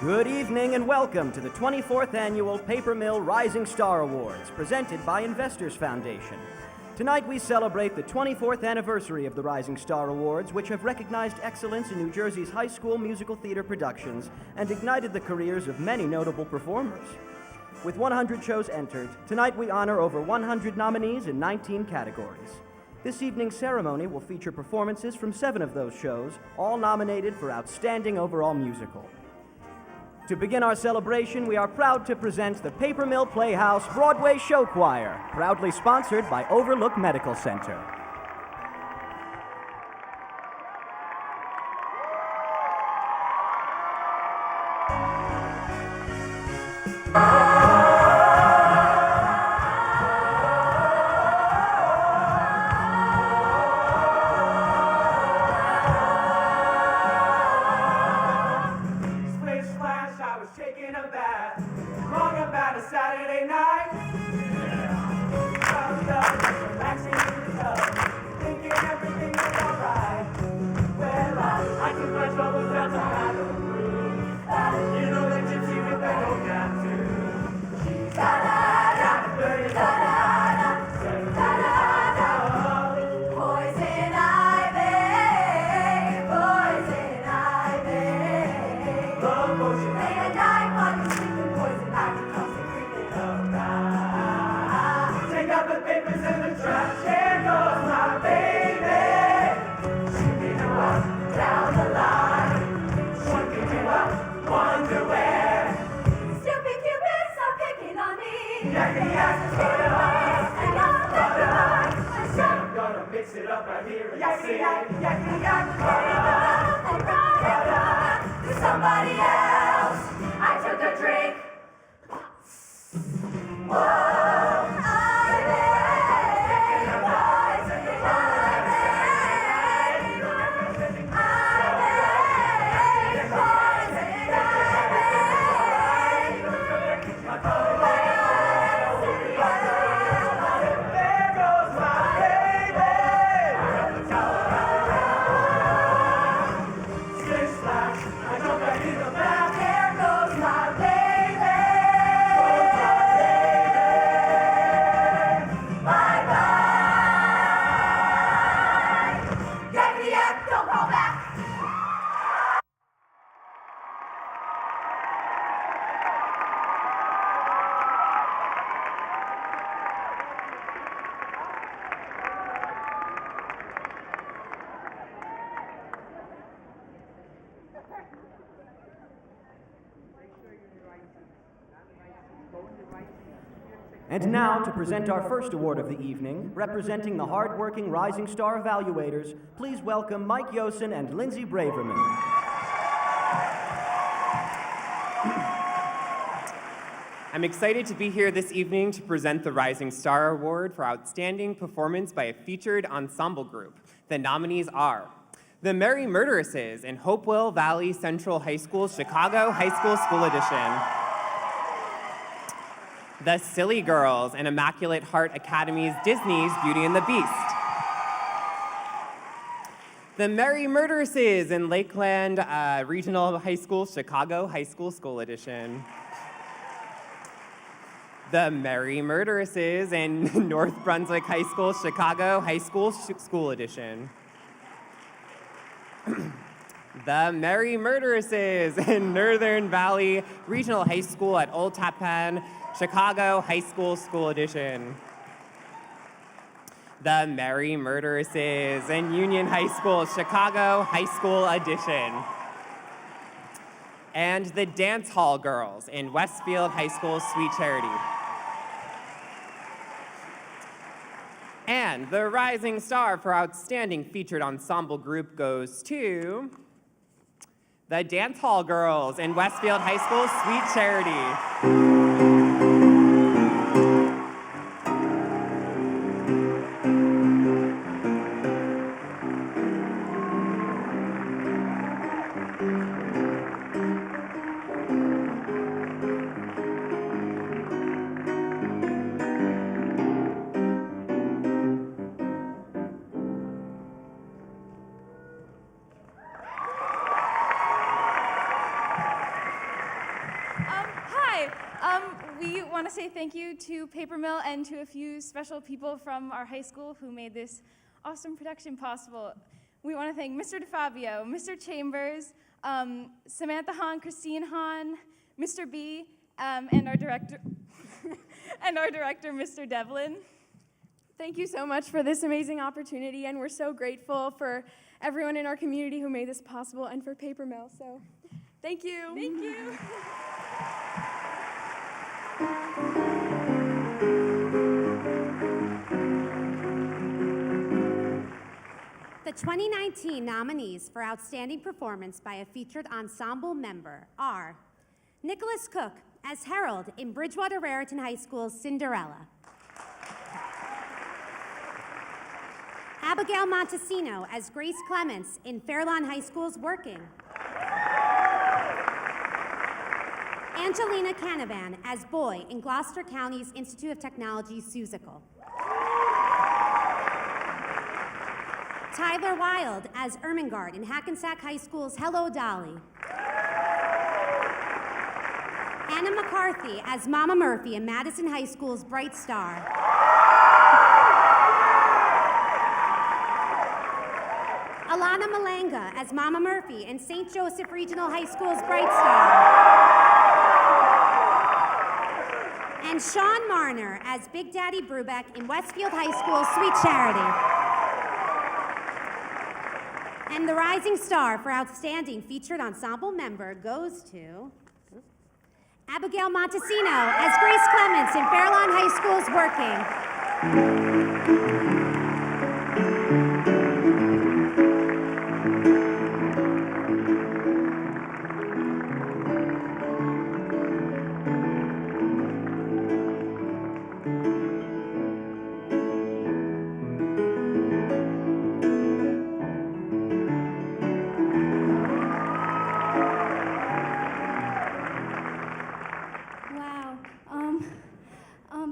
Good evening and welcome to the 24th Annual Paper Mill Rising Star Awards, presented by Investors Foundation. Tonight we celebrate the 24th anniversary of the Rising Star Awards, which have recognized excellence in New Jersey's high school musical theater productions and ignited the careers of many notable performers. With 100 shows entered, tonight we honor over 100 nominees in 19 categories. This evening's ceremony will feature performances from 7 of those shows, all nominated for Outstanding Overall Musical. To begin our celebration, we are proud to present the Paper Mill Playhouse Broadway Show Choir, proudly sponsored by Overlook Medical Center. Saturday night. Relaxing in the tub, thinking everything was alright. Well, I took my troubles down to Halloween. You know the gypsy with the gold tattoo. She's got a dirty poison ivy, poison ivy. Love potion. Late at night, while you're sleeping, poison ivy comes creeping around. Take out the papers and the trash. Here goes my baby. Shooting you up down the line. Shooting you up, wonder where. Stupid Cupid, stop picking on me. Yakety yak, and I'm gonna mix it up right here and yakety yak, yakety yak, and run to somebody else. I took a drink. Whoa. And now, to present our first award of the evening, representing the hard-working Rising Star evaluators, please welcome Mike Yosen and Lindsay Braverman. I'm excited to be here this evening to present the Rising Star Award for Outstanding Performance by a Featured Ensemble Group. The nominees are the Merry Murderesses in Hopewell Valley Central High School, Chicago High School School Edition. The Silly Girls in Immaculate Heart Academy's Disney's Beauty and the Beast. The Merry Murderesses in Lakeland Regional High School, Chicago High School School Edition. The Merry Murderesses in North Brunswick High School, Chicago High School School Edition. The Merry Murderesses in Northern Valley Regional High School at Old Tappan, Chicago High School School Edition. The Merry Murderesses in Union High School, Chicago High School Edition. And the Dance Hall Girls in Westfield High School, Sweet Charity. And the Rising Star for Outstanding Featured Ensemble Group goes to the Dance Hall Girls in Westfield High School, Sweet Charity. say thank you to Paper Mill and to a few special people from our high school who made this awesome production possible. We want to thank Mr. DeFabio, Mr. Chambers, Samantha Hahn, Christine Hahn, Mr. B, and our director, Mr. Devlin. Thank you so much for this amazing opportunity, and we're so grateful for everyone in our community who made this possible and for Paper Mill. So, thank you. Thank you. The 2019 nominees for Outstanding Performance by a Featured Ensemble Member are Nicholas Cook as Harold in Bridgewater Raritan High School's Cinderella, Abigail Montesino as Grace Clements in Fairlawn High School's Working, Angelina Canavan as Boy in Gloucester County's Institute of Technology, Seussical, Tyler Wild as Ermengarde in Hackensack High School's Hello, Dolly, Anna McCarthy as Mama Murphy in Madison High School's Bright Star, Alana Malanga as Mama Murphy in St. Joseph Regional High School's Bright Star, and Sean Marner as Big Daddy Brubeck in Westfield High School's Sweet Charity. And the Rising Star for Outstanding Featured Ensemble Member goes to Abigail Montesino as Grace Clements in Fairlawn High School's Working.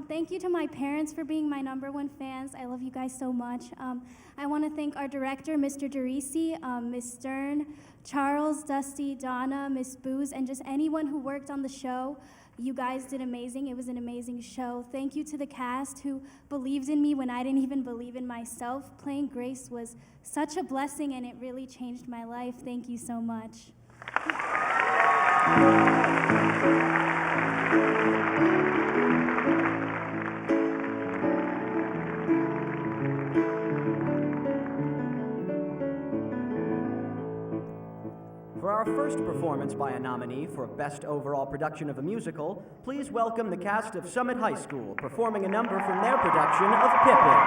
Thank you to my parents for being my #1 fans. I love you guys so much. I want to thank our director, Mr. Derisi, Ms. Stern, Charles, Dusty, Donna, Miss Booz, and just anyone who worked on the show. You guys did amazing. It was an amazing show. Thank you to the cast who believed in me when I didn't even believe in myself. Playing Grace was such a blessing, and it really changed my life. Thank you so much. For our first performance by a nominee for Best Overall Production of a Musical, please welcome the cast of Summit High School performing a number from their production of Pippin.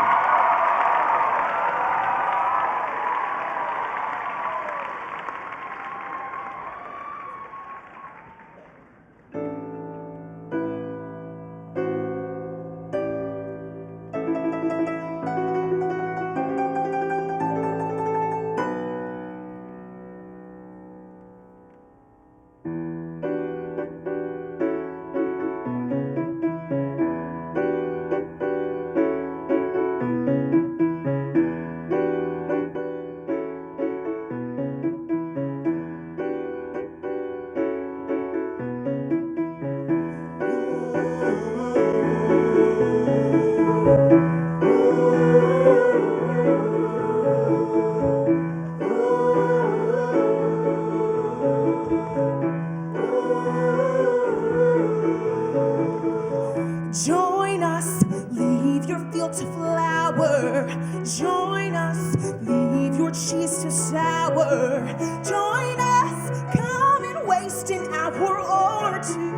Join us, leave your field to flower. Join us, leave your cheese to sour. Join us, come and waste an hour or two.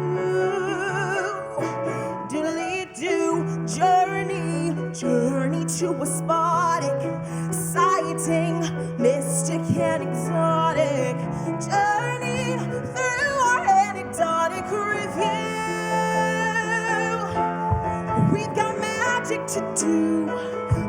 Diddly-do, journey to a spottic, exciting, mystic and exotic. Journey through our anecdotic review. We've got magic to do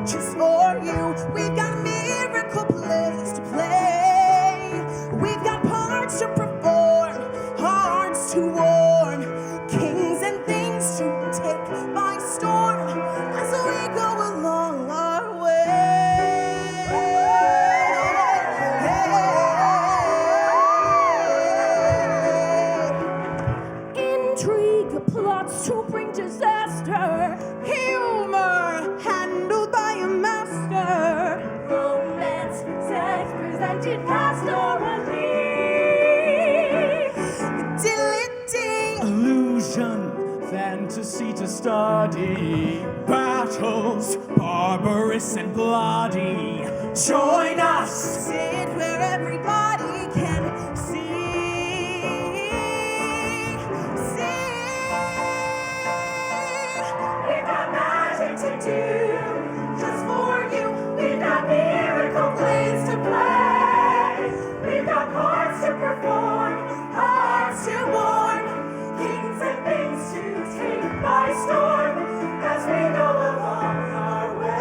just for you. We've got miracle plays to play. We've got parts to perform, hearts to warm, kings and things to take by storm as we go along our way. Intrigue, plots to bring disaster. body. Battles, barbarous and bloody. Join us! Sit where everybody can see. We've got magic to do, just for you. We've got miracle plays to play. We've got parts to perform, hearts to warm, kings and things to take by storm as we go along our way.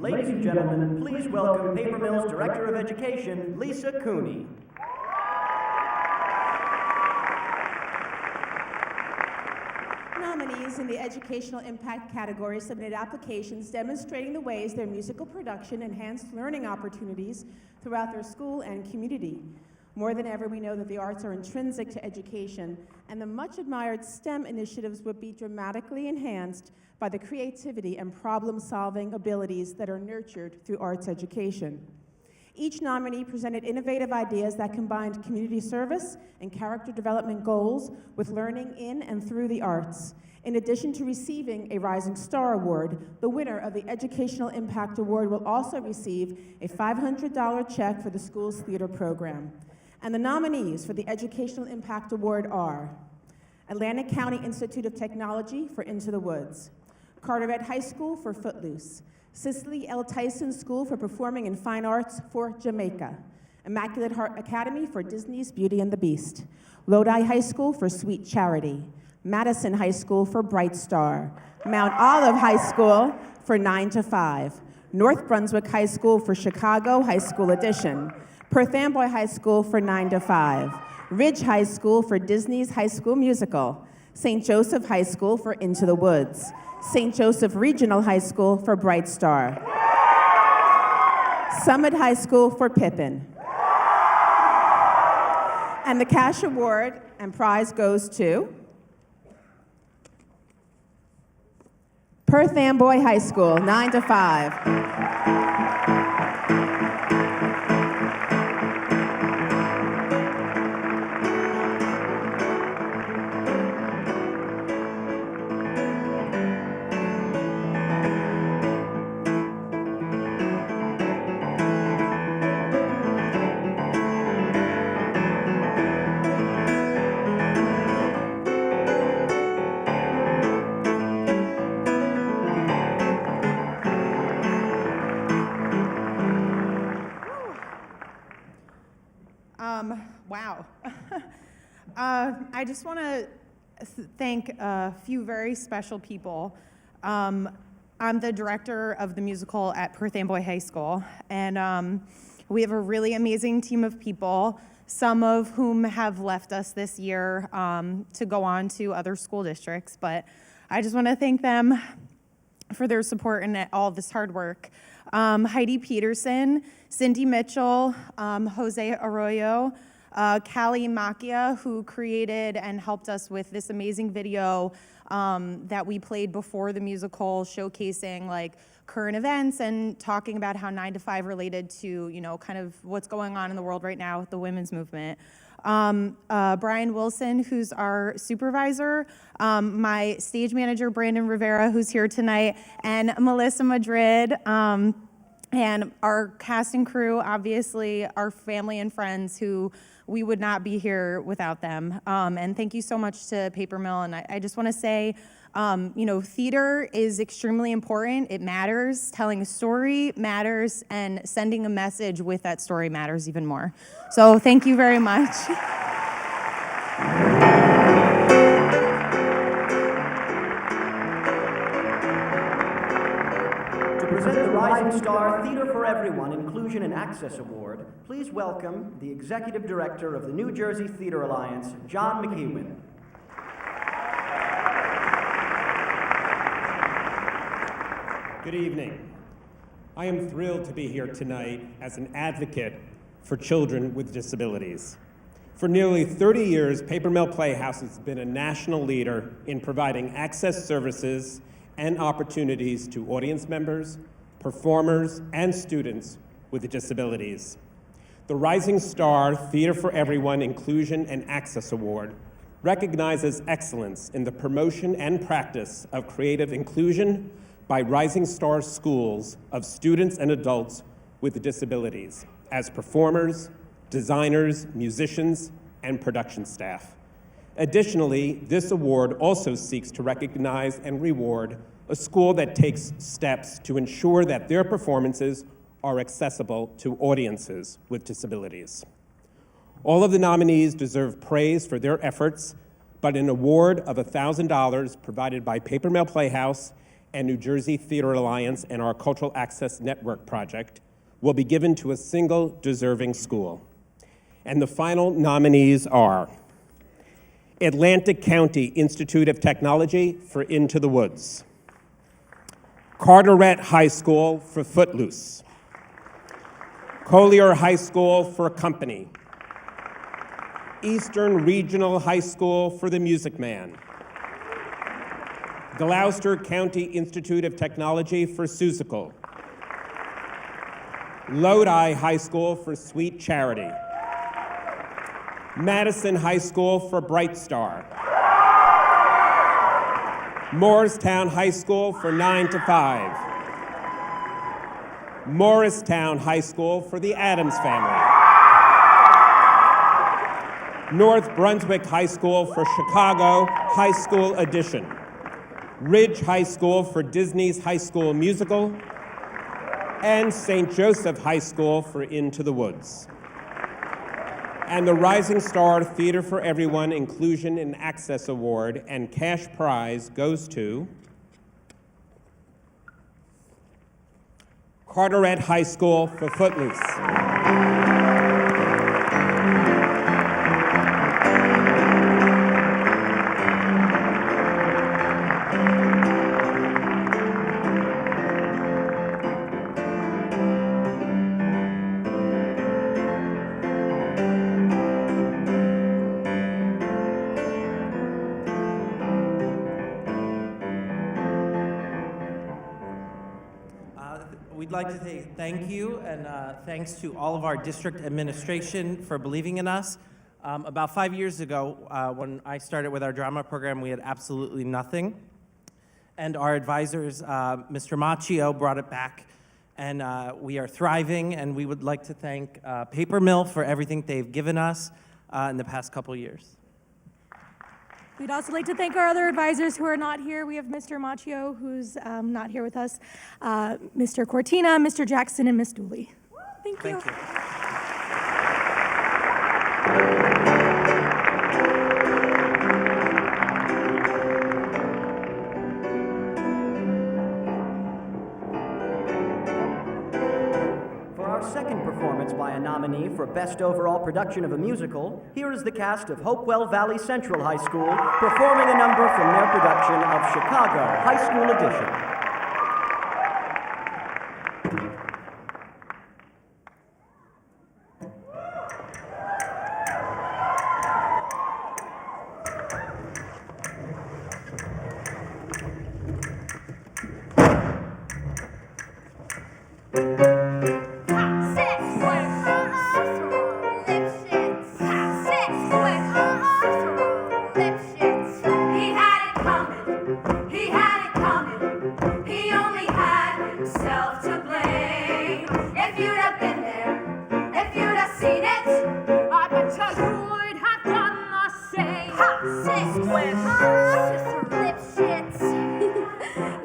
Ladies and gentlemen, please welcome Paper Mill's Director of Education, Lisa Cooney. Nominees in the Educational Impact category submitted applications demonstrating the ways their musical production enhanced learning opportunities throughout their school and community. More than ever, we know that the arts are intrinsic to education, and the much-admired STEM initiatives would be dramatically enhanced by the creativity and problem-solving abilities that are nurtured through arts education. Each nominee presented innovative ideas that combined community service and character development goals with learning in and through the arts. In addition to receiving a Rising Star Award, the winner of the Educational Impact Award will also receive a $500 check for the school's theater program. And the nominees for the Educational Impact Award are Atlantic County Institute of Technology for Into the Woods, Carteret High School for Footloose, Cicely L. Tyson School for Performing and Fine Arts for Jamaica, Immaculate Heart Academy for Disney's Beauty and the Beast, Lodi High School for Sweet Charity, Madison High School for Bright Star, Mount Olive High School for 9 to 5, North Brunswick High School for Chicago High School Edition, Perth Amboy High School for 9 to 5, Ridge High School for Disney's High School Musical, St. Joseph High School for Into the Woods, St. Joseph Regional High School for Bright Star, Summit High School for Pippin. And the cash award and prize goes to Perth Amboy High School, 9 to 5. Wow. I just want to thank a few very special people. I'm the director of the musical at Perth Amboy High School, and we have a really amazing team of people some of whom have left us this year to go on to other school districts. But I just want to thank them for their support and all this hard work. Heidi Peterson, Cindy Mitchell, Jose Arroyo, Callie Macchia, who created and helped us with this amazing video that we played before the musical, showcasing like current events and talking about how 9 to 5 related to, you know, kind of what's going on in the world right now with the women's movement. Brian Wilson, who's our supervisor, my stage manager, Brandon Rivera, who's here tonight, and Melissa Madrid, and our cast and crew, obviously, our family and friends who we would not be here without them. And thank you so much to Paper Mill. And I just want to say, you know, theater is extremely important. It matters. Telling a story matters, and sending a message with that story matters even more. So thank you very much. To present the Rising Star Theater for Everyone Inclusion and Access Award, please welcome the Executive Director of the New Jersey Theater Alliance, John McEwen. Good evening. I am thrilled to be here tonight as an advocate for children with disabilities. For nearly 30 years, Paper Mill Playhouse has been a national leader in providing access services and opportunities to audience members, performers, and students with disabilities. The Rising Star Theater for Everyone Inclusion and Access Award recognizes excellence in the promotion and practice of creative inclusion by Rising Star schools of students and adults with disabilities as performers, designers, musicians, and production staff. Additionally, this award also seeks to recognize and reward a school that takes steps to ensure that their performances are accessible to audiences with disabilities. All of the nominees deserve praise for their efforts, but an award of $1,000 provided by Paper Mill Playhouse and New Jersey Theater Alliance and our Cultural Access Network project will be given to a single deserving school. And the final nominees are Atlantic County Institute of Technology for Into the Woods, Carteret High School for Footloose, Collier High School for Company, Eastern Regional High School for The Music Man, Gloucester County Institute of Technology for Seussical, Lodi High School for Sweet Charity, Madison High School for Bright Star, Morristown High School for 9 to 5, Morristown High School for the Addams Family, North Brunswick High School for Chicago High School Edition, Ridge High School for Disney's High School Musical, and St. Joseph High School for Into the Woods. And the Rising Star Theater for Everyone Inclusion and Access Award and cash prize goes to Carteret High School for Footloose. We'd like to say thank you, and thanks to all of our district administration for believing in us. About 5 years ago, when I started with our drama program, we had absolutely nothing. And our advisors, Mr. Macchio, brought it back, and we are thriving, and we would like to thank Paper Mill for everything they've given us in the past couple years. We'd also like to thank our other advisors who are not here. We have Mr. Macchio, who's not here with us, Mr. Cortina, Mr. Jackson, and Ms. Dooley. Thank you. For our second performance by and nominee for Best Overall Production of a Musical, here is the cast of Hopewell Valley Central High School performing a number from their production of Chicago, High School Edition.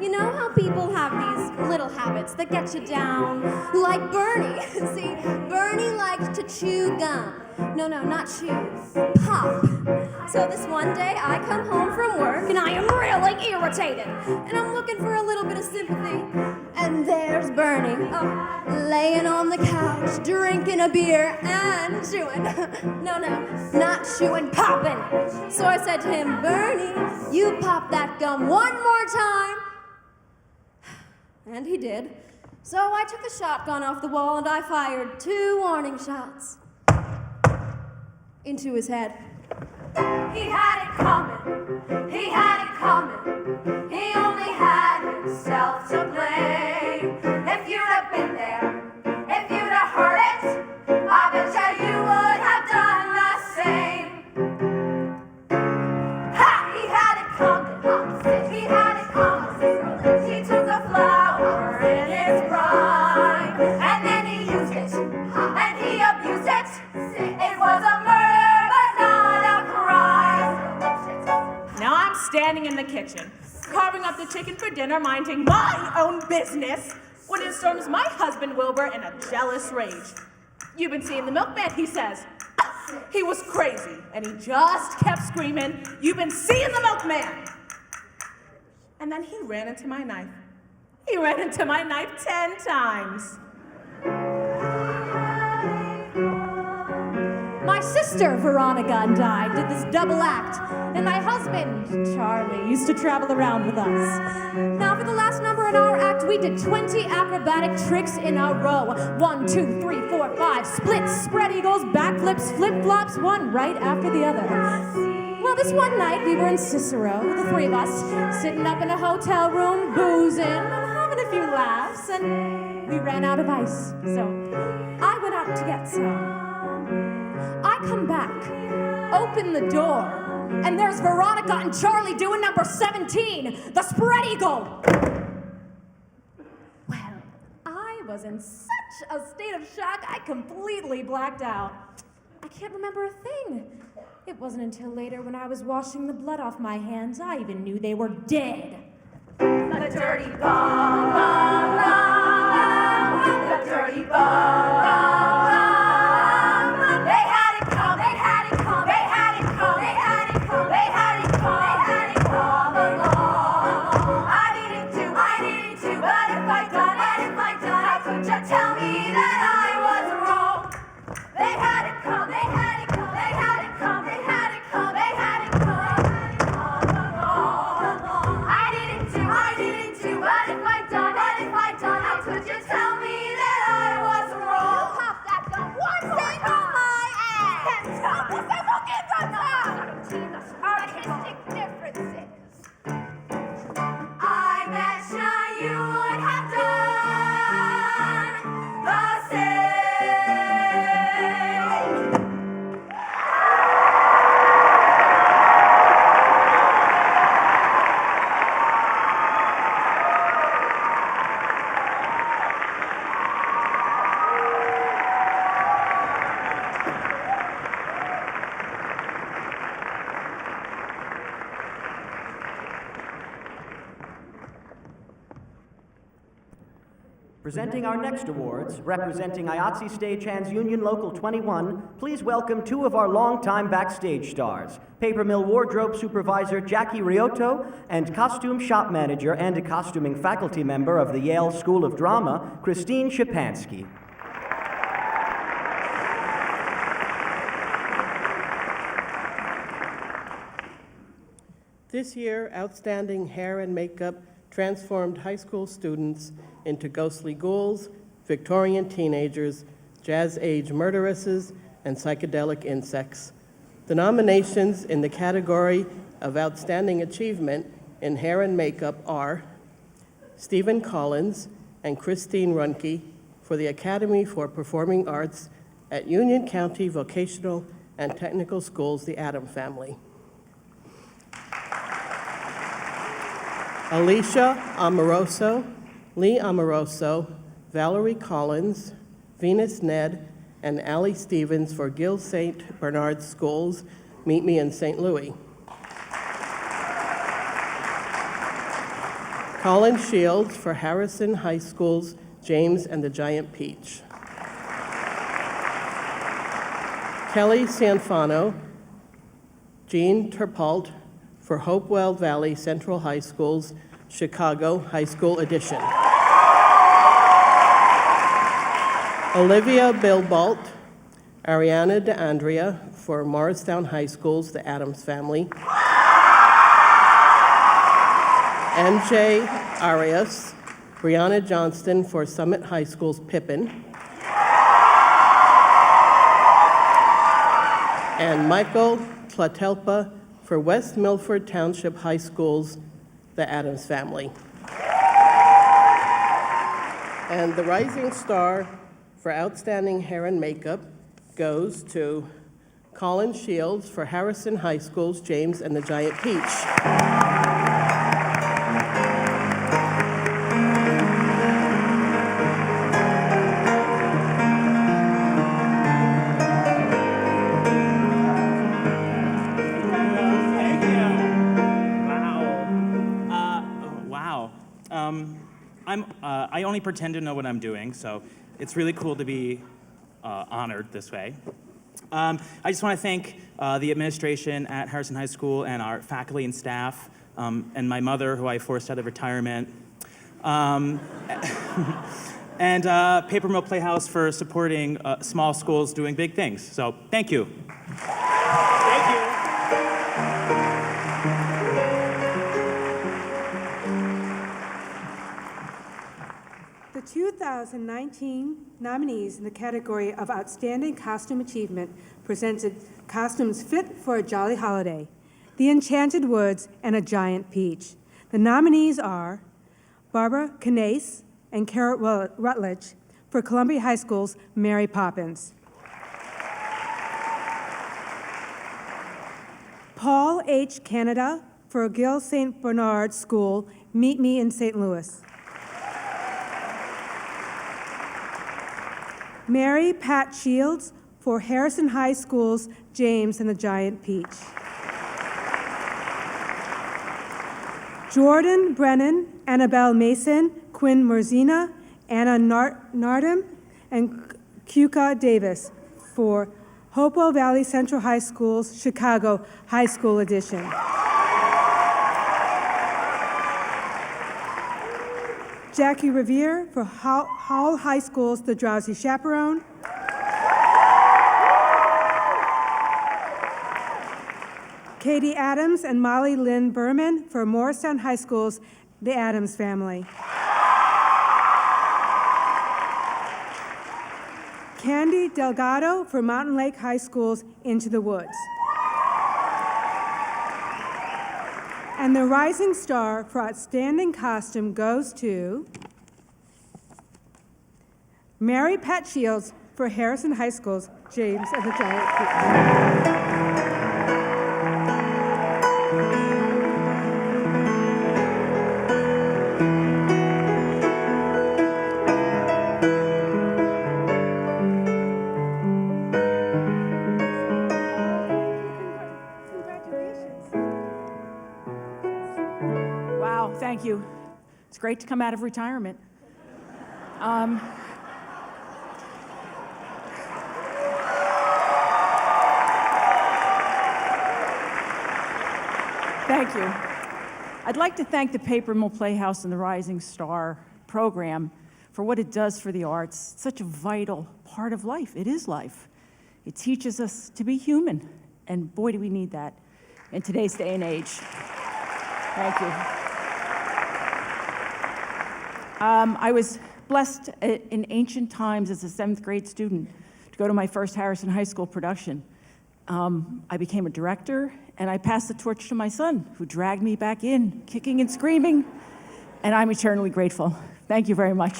You know how people have these little habits that get you down? Like Bernie. See, Bernie likes to chew gum. No, not chew. Pop. So this one day, I come home from work, and I am really irritated. And I'm looking for a little bit of sympathy. And there's Bernie, laying on the couch, drinking a beer and chewing. No, not chewing, popping. So I said to him, Bernie, you pop that gum one more time. And he did. So I took the shotgun off the wall and I fired 2 warning shots into his head. He had it coming. He had it coming. He only had himself to blame. If you'd have been there, if you'd have heard it, I bet you would have done the same. Ha! He had it coming. He had it coming. He took a flower in his prime, and then he used it, and he abused it. It was a murder, but not a crime. Now I'm standing in the kitchen, carving up the chicken for dinner, minding my own business, when in storms my husband Wilbur in a jealous rage. You've been seeing the milkman, he says. He was crazy, and he just kept screaming, you've been seeing the milkman. And then he ran into my knife. He ran into my knife 10 times. My sister, Veronica, and I did this double act, and my husband, Charlie, used to travel around with us. Now, for the last number in our act, we did 20 acrobatic tricks in a row. 1, 2, 3, 4, 5, splits, spread eagles, backflips, flip-flops, one right after the other. Well, this one night, we were in Cicero, the 3 of us, sitting up in a hotel room, boozing, having a few laughs, and we ran out of ice. So I went out to get some. I come back, open the door, and there's Veronica and Charlie doing number 17, the spread eagle. Well, I was in such a state of shock, I completely blacked out. I can't remember a thing. It wasn't until later when I was washing the blood off my hands, I even knew they were dead. The dirty bum, bum, bum, the dirty bum, bum, bum. They had it come, they had it come, they had it come, they had it come, they had it come along. I didn't do, but if I done, how could you tell me that I was wrong? They had it come, they had it come, they had it come, they had it come, they had it come along. I didn't do, but if I done, how could you tell me that I was wrong? You popped that gun one thing on my ass. 10 times. Artistic differences. I bet you would have done the same. Presenting our next awards, representing IATSE Stagehands Union Local 21, please welcome 2 of our longtime backstage stars, Paper Mill Wardrobe Supervisor Jackie Riotto and Costume Shop Manager and a costuming faculty member of the Yale School of Drama, Christine Shapansky. This year, outstanding hair and makeup transformed high school students into ghostly ghouls, Victorian teenagers, jazz-age murderesses, and psychedelic insects. The nominations in the category of Outstanding Achievement in Hair and Makeup are Stephen Collins and Christine Runke for the Academy for Performing Arts at Union County Vocational and Technical Schools, the Adam family. Alicia Amoroso, Lee Amoroso, Valerie Collins, Venus Ned, and Allie Stevens for Gill St. Bernard Schools, Meet Me in St. Louis. Colin Shields for Harrison High School's James and the Giant Peach. Kelly Sanfano, Jean Terpalt for Hopewell Valley Central High School's Chicago High School Edition. Olivia Bilbalt, Ariana DeAndrea for Morristown High School's The Addams Family. MJ Arias, Brianna Johnston for Summit High School's Pippin. And Michael Platelpa for West Milford Township High School's The Addams Family. And the Rising Star for Outstanding Hair and Makeup goes to Colin Shields for Harrison High School's James and the Giant Peach. I only pretend to know what I'm doing, so it's really cool to be honored this way. I just want to thank the administration at Harrison High School and our faculty and staff, and my mother, who I forced out of retirement, and Paper Mill Playhouse for supporting small schools doing big things. So thank you. Thank you. The 2019 nominees in the category of Outstanding Costume Achievement presented costumes fit for a jolly holiday, The Enchanted Woods, and A Giant Peach. The nominees are Barbara Canase and Carrot Rutledge for Columbia High School's Mary Poppins. Paul H. Canada for Gill St. Bernard School, Meet Me in St. Louis. Mary Pat Shields for Harrison High School's James and the Giant Peach. Jordan Brennan, Annabelle Mason, Quinn Merzina, Anna Nardum, and Kuka Davis for Hopewell Valley Central High School's Chicago High School Edition. Jackie Revere for Hall High School's The Drowsy Chaperone. Katie Adams and Molly Lynn Berman for Morristown High School's The Addams Family. Candy Delgado for Mountain Lake High School's Into the Woods. And the Rising Star for Outstanding Costume goes to Mary Pat Shields for Harrison High School's James and the Giant Peach. Thank you. It's great to come out of retirement. Thank you. I'd like to thank the Paper Mill Playhouse and the Rising Star program for what it does for the arts. It's such a vital part of life. It is life. It teaches us to be human, and boy, do we need that in today's day and age. Thank you. I was blessed in ancient times as a 7th grade student to go to my first Harrison High School production. I became a director, and I passed the torch to my son, who dragged me back in, kicking and screaming, and I'm eternally grateful. Thank you very much.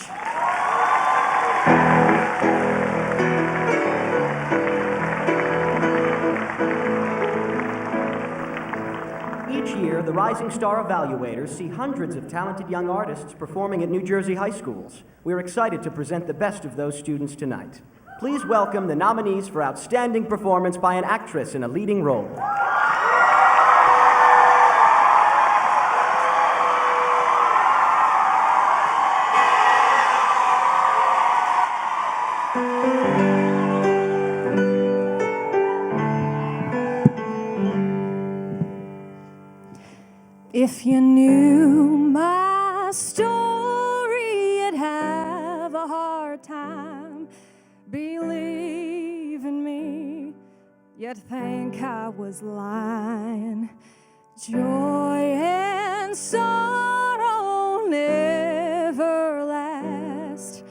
Each year, the Rising Star evaluators see hundreds of talented young artists performing at New Jersey high schools. We're excited to present the best of those students tonight. Please welcome the nominees for Outstanding Performance by an Actress in a Leading Role. If you knew my story, you'd have a hard time believing me. You'd think I was lying. Joy and sorrow never last.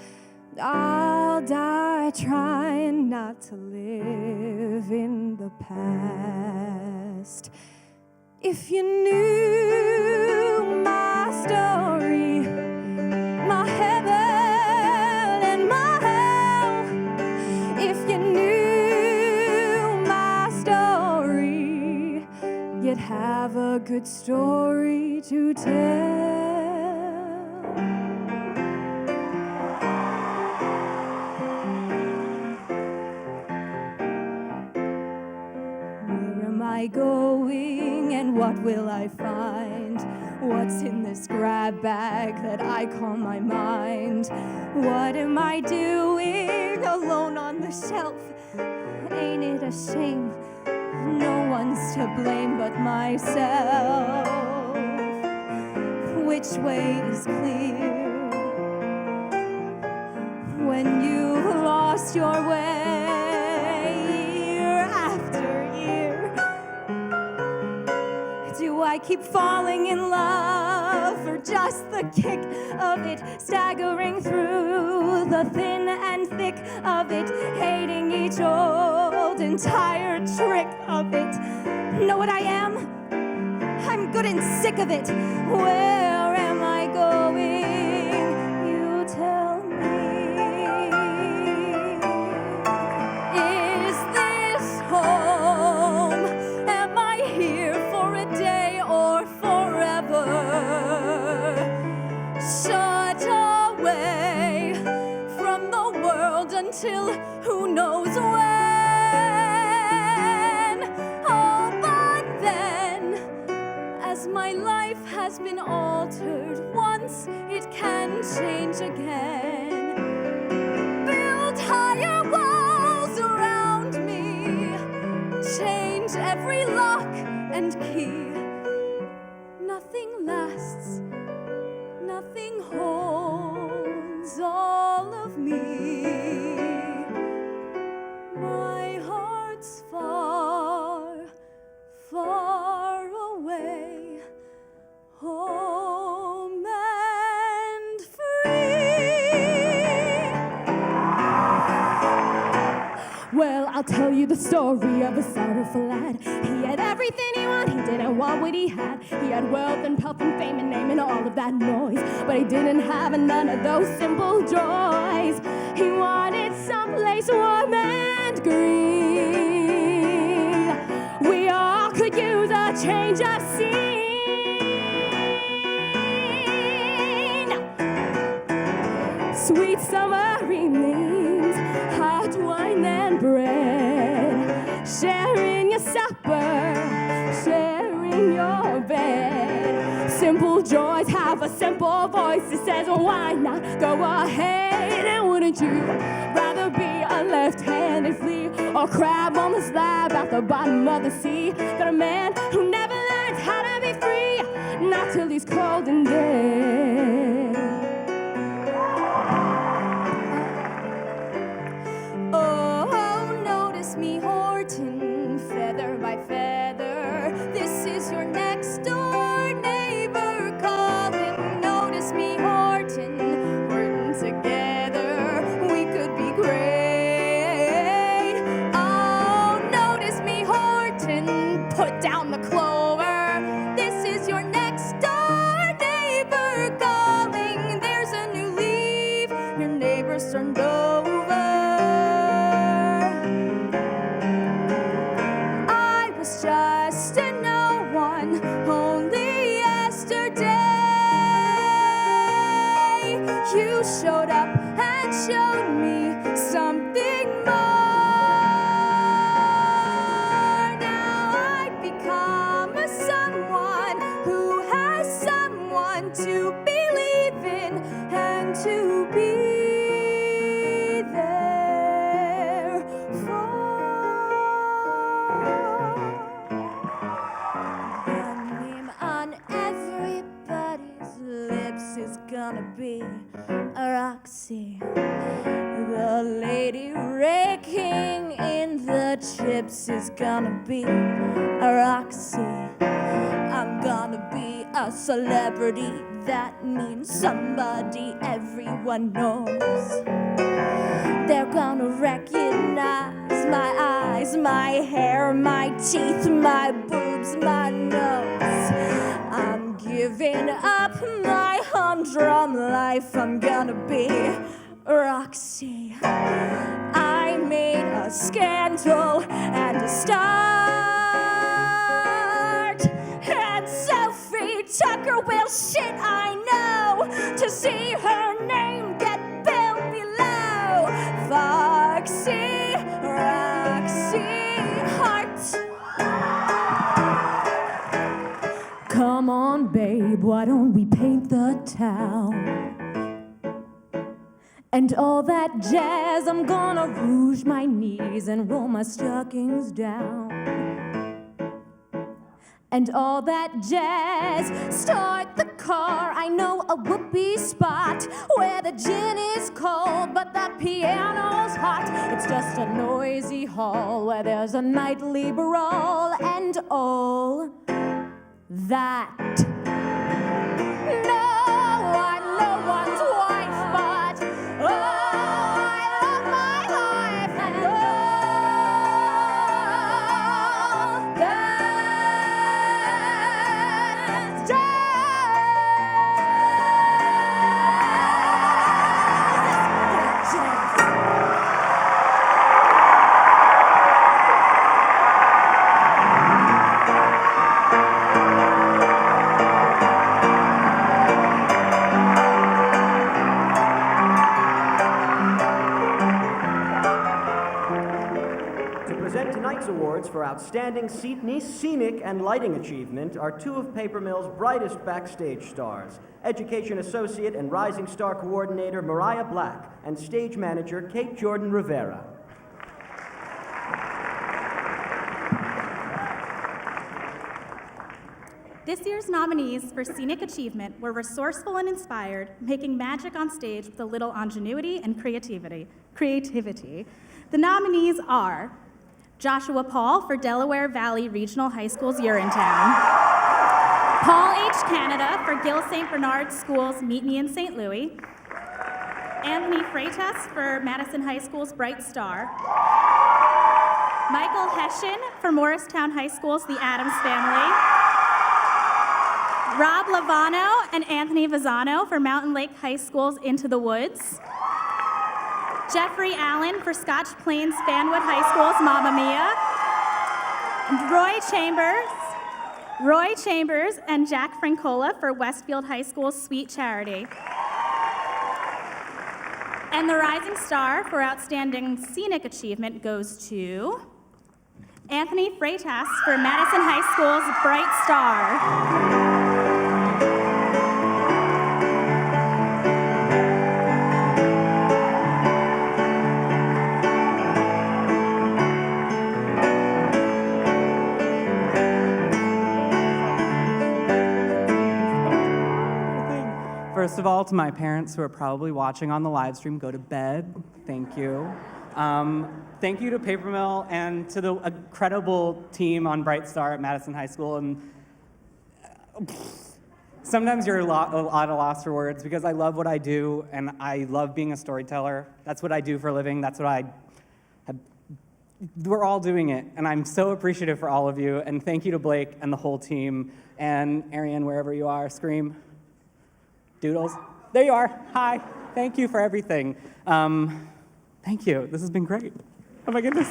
I'll die trying not to live in the past. If you knew my story, my heaven and my hell, if you knew my story, you'd have a good story to tell. Where am I going and what will I find? What's in this grab bag that I call my mind? What am I doing alone on the shelf? Ain't it a shame? No one's to blame but myself. Which way is clear? When you've lost your way year after year, do I keep falling in love for just the kick of it, staggering through the thin and thick of it, hating each old and tired trick of it? Know what I am? I'm good and sick of it. Where am I going? You tell me. Is this home? Am I here for a day or forever? Shut away from the world until who knows when. Oh, but then, as my life has been altered once, it can change again. Build higher walls around me, change every lock and key. Nothing lasts, nothing holds all of me. My heart's far, far away, home and free. Well, I'll tell you the story of a sorrowful lad. He had everything he wanted, he didn't want what he had. He had wealth and pelf and fame and name and all of that noise, but he didn't have none of those simple joys. He wanted someplace warm and green. We all could use a change of scene. Sweet summer evenings, hot wine and bread, sharing your supper, sharing your bed. Simple joys have a simple voice that says, why not go ahead? And wouldn't you rather be a left-handed flea or crab on the slab at the bottom of the sea than a man who never learns how to be free, not till he's cold and dead? Oh, notice me, Horton, feather by feather. This is your next door neighbor. want to believe in and to be there for. The name on everybody's lips is gonna be Roxy. The lady raking in the chips is gonna be Roxy. I'm gonna be a celebrity, that means somebody everyone knows. They're gonna recognize my eyes, my hair, my teeth, my boobs, my nose. I'm giving up my humdrum life, I'm gonna be Roxy. I made a scandal and a start, and Sophie Tucker will shit, I know, to see her name get billed below. Foxy, Roxy Hart. Come on, babe, why don't we paint the town? And all that jazz, I'm gonna rouge my knees and roll my stockings down. And all that jazz, start the car, I know a whoopee spot where the gin is cold but the piano's hot. It's just a noisy hall where there's a nightly brawl and all that. No, I'm no one's wife, but oh, I love my life and all that's Awards for outstanding scenic and lighting achievement are two of Paper Mill's brightest backstage stars, Education Associate and Rising Star Coordinator Mariah Black and Stage Manager Kate Jordan Rivera. This year's nominees for Scenic Achievement were resourceful and inspired, making magic on stage with a little ingenuity and creativity. The nominees are Joshua Paul for Delaware Valley Regional High School's Urinetown, Paul H. Canada for Gill St. Bernard School's Meet Me in St. Louis, Anthony Freitas for Madison High School's Bright Star, Michael Hession for Morristown High School's The Addams Family, Rob Lavano and Anthony Vazano for Mountain Lake High School's Into the Woods, Jeffrey Allen for Scotch Plains Fanwood High School's Mamma Mia, and Roy Chambers and Jack Francola for Westfield High School's Sweet Charity. And the Rising Star for Outstanding Scenic Achievement goes to Anthony Freitas for Madison High School's Bright Star. First of all, to my parents who are probably watching on the live stream, go to bed. Thank you. Thank you to Paper Mill and to the incredible team on Bright Star at Madison High School. And sometimes you're at a loss for words because I love what I do and I love being a storyteller. That's what I do for a living. That's what we're all doing it. And I'm so appreciative for all of you. And thank you to Blake and the whole team. And Ariane, wherever you are, scream. Doodles. There you are. Hi. Thank you for everything. Thank you. This has been great. Oh my goodness.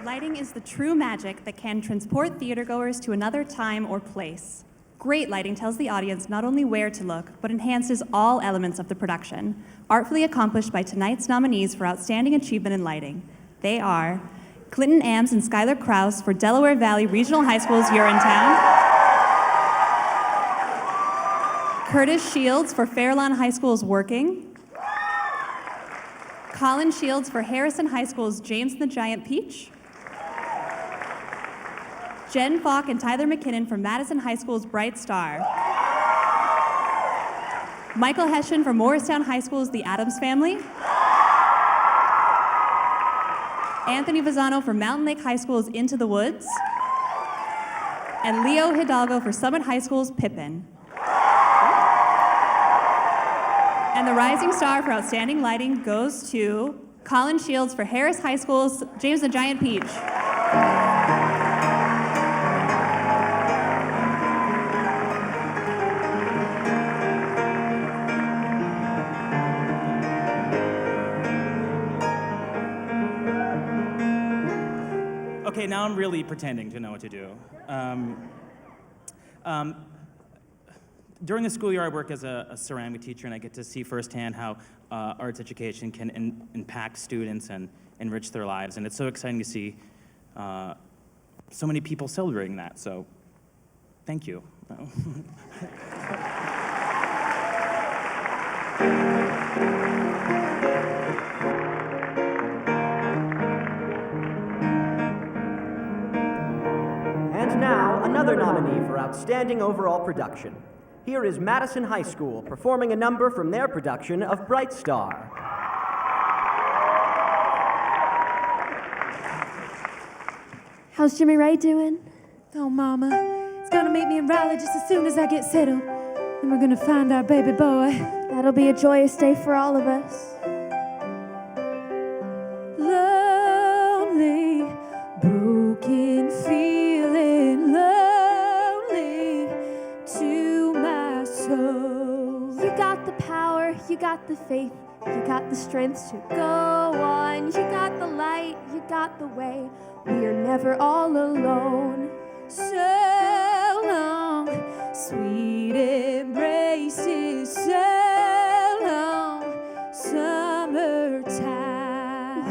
Lighting is the true magic that can transport theatergoers to another time or place. Great lighting tells the audience not only where to look, but enhances all elements of the production, artfully accomplished by tonight's nominees for Outstanding Achievement in Lighting. They are Clinton Ames and Skylar Krause for Delaware Valley Regional High School's Urinetown. Curtis Shields for Fairlawn High School's Working. Colin Shields for Harrison High School's James the Giant Peach. Jen Falk and Tyler McKinnon for Madison High School's Bright Star. Michael Hessian for Morristown High School's The Addams Family. Anthony Vazano for Mountain Lake High School's Into the Woods. And Leo Hidalgo for Summit High School's Pippin. And the Rising Star for Outstanding Lighting goes to Colin Shields for Harris High School's James the Giant Peach. Okay, now I'm really pretending to know what to do. During the school year, I work as a ceramic teacher, and I get to see firsthand how arts education can impact students and enrich their lives. And it's so exciting to see so many people celebrating that. So, thank you. And now, another nominee for Outstanding Overall Production. Here is Madison High School performing a number from their production of Bright Star. How's Jimmy Ray doing? Oh, Mama, it's gonna meet me in Raleigh just as soon as I get settled. And we're gonna find our baby boy. That'll be a joyous day for all of us. Lonely, broken, feeling lonely to my soul. You got the power, you got the faith, you got the strength to go on. You got the light, you got the way. We are never all alone. So long, sweet embraces, so long, summertime.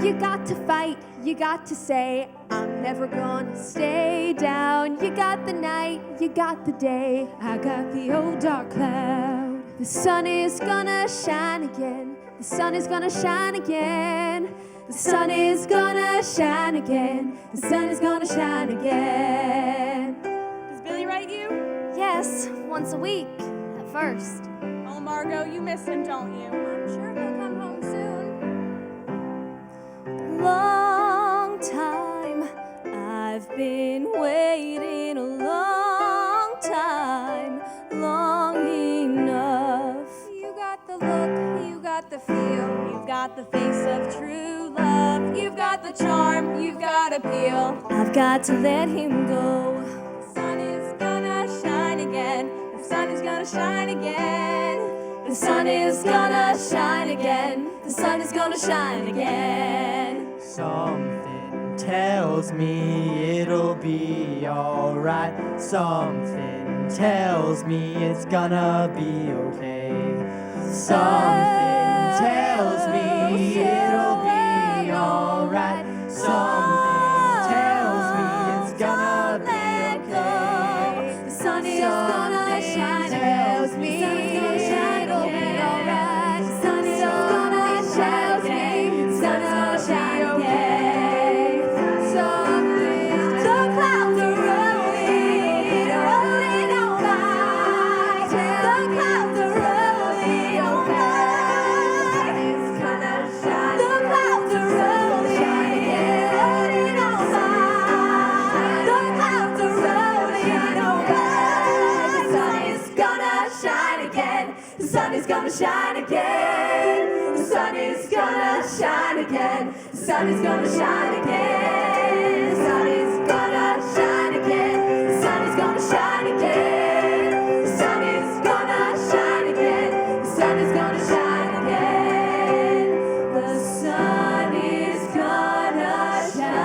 You got to fight, you got to say, I'm never gonna stay down. You got the night, you got the day. I got the old dark cloud. The sun is gonna shine again. The sun is gonna shine again. The sun is gonna shine again. The sun is gonna shine again. Does Billy write you? Yes, once a week, at first. Oh, Margot, you miss him, don't you? I'm sure he'll come home soon. Long time, I've been waiting a long time, long enough. You got the look, you got the feel, you've got the face of true love, you've got the charm, you've got appeal. I've got to let him go. The sun is gonna shine again, the sun is gonna shine again. The sun is gonna shine again. The sun is gonna shine again. Something tells me it'll be alright. Something tells me it's gonna be okay. Something tells me it'll be alright. Something tells me it's gonna be okay. The sun is gonna shine tells me it'll be alright. The sun is gonna shine again. The sun is gonna shine again. The clouds are rolling, rolling on by. The clouds are rolling on by. It's gonna shine. The clouds are rolling, rolling on by. The clouds are rolling on by. The sun is gonna shine again. The sun is gonna shine again. The sun is gonna shine again. The sun is gonna shine again. The sun is gonna shine again. The sun is gonna shine again. The sun is gonna shine again. The sun is gonna shine again. The sun is gonna shine again.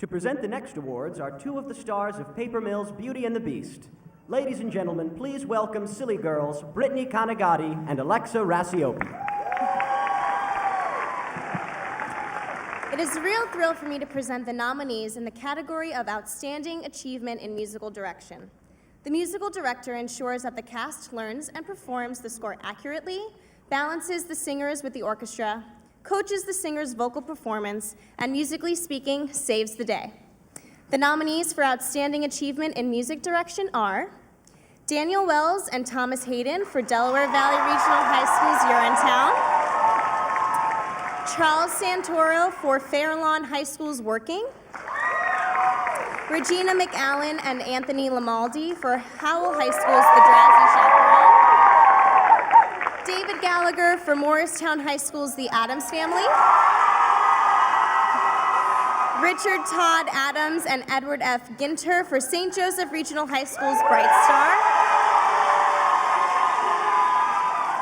To present the next awards are two of the stars of Paper Mill's Beauty and the Beast. Ladies and gentlemen, please welcome silly girls Brittany Kanagati and Alexa Rasiopi. It is a real thrill for me to present the nominees in the category of Outstanding Achievement in Musical Direction. The musical director ensures that the cast learns and performs the score accurately, balances the singers with the orchestra, coaches the singer's vocal performance, and musically speaking, saves the day. The nominees for Outstanding Achievement in Music Direction are Daniel Wells and Thomas Hayden for Delaware Valley Regional High School's Urinetown, Charles Santoro for Fairlawn High School's Working, Regina McAllen and Anthony Lamaldi for Howell High School's The Drowsy Chaperone, David Gallagher for Morristown High School's The Addams Family, Richard Todd Adams and Edward F. Ginter for St. Joseph Regional High School's Bright Star,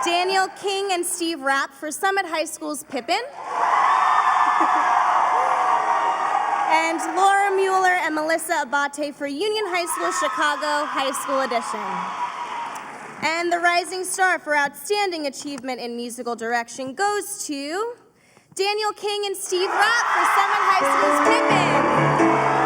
Daniel King and Steve Rapp for Summit High School's Pippin, and Laura Mueller and Melissa Abate for Union High School Chicago High School Edition. And the Rising Star for Outstanding Achievement in Musical Direction goes to Daniel King and Steve Rapp for Summit High School's Pippin.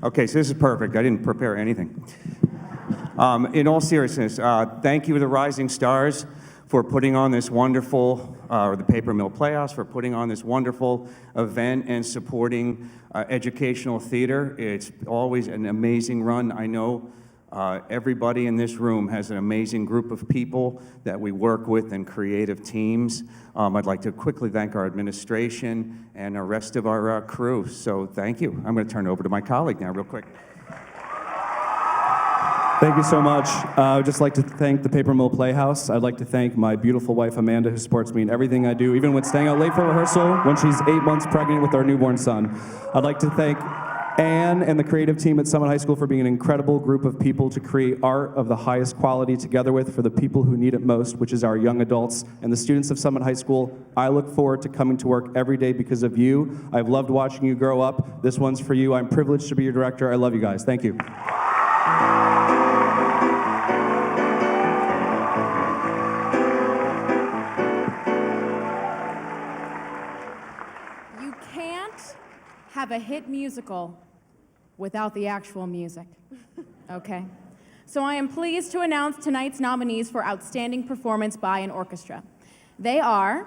Okay, so this is perfect. I didn't prepare anything. In all seriousness, thank you to the Rising Stars for putting on this wonderful, or the Paper Mill Playhouse, for putting on this wonderful event and supporting educational theater. It's always an amazing run. I know everybody in this room has an amazing group of people that we work with and creative teams. I'd like to quickly thank our administration and the rest of our crew. So thank you. I'm going to turn it over to my colleague now real quick. Thank you so much. I'd just like to thank the Paper Mill Playhouse. I'd like to thank my beautiful wife, Amanda, who supports me in everything I do, even when staying out late for rehearsal when she's 8 months pregnant with our newborn son. I'd like to thank Anne and the creative team at Summit High School for being an incredible group of people to create art of the highest quality together with for the people who need it most, which is our young adults and the students of Summit High School. I look forward to coming to work every day because of you. I've loved watching you grow up. This one's for you. I'm privileged to be your director. I love you guys. Thank you. You can't have a hit musical without the actual music, okay? So I am pleased to announce tonight's nominees for Outstanding Performance by an Orchestra. They are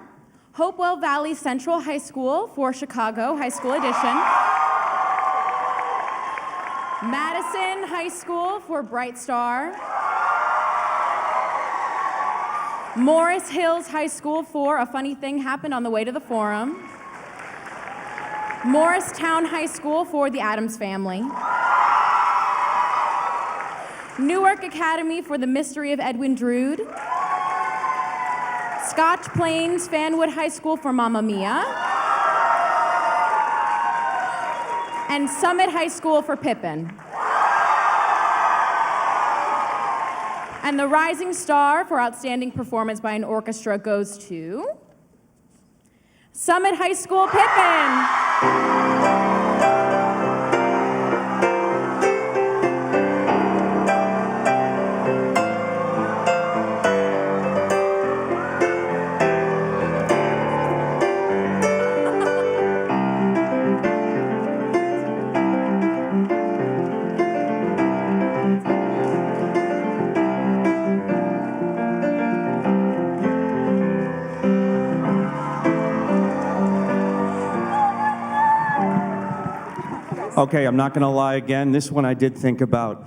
Hopewell Valley Central High School for Chicago High School Edition, Madison High School for Bright Star, Morris Hills High School for A Funny Thing Happened on the Way to the Forum, Morristown High School for The Addams Family, Newark Academy for The Mystery of Edwin Drood, Scotch Plains Fanwood High School for Mamma Mia, and Summit High School for Pippin. And the Rising Star for Outstanding Performance by an Orchestra goes to Summit High School Pippin. Okay, I'm not going to lie again. This one I did think about.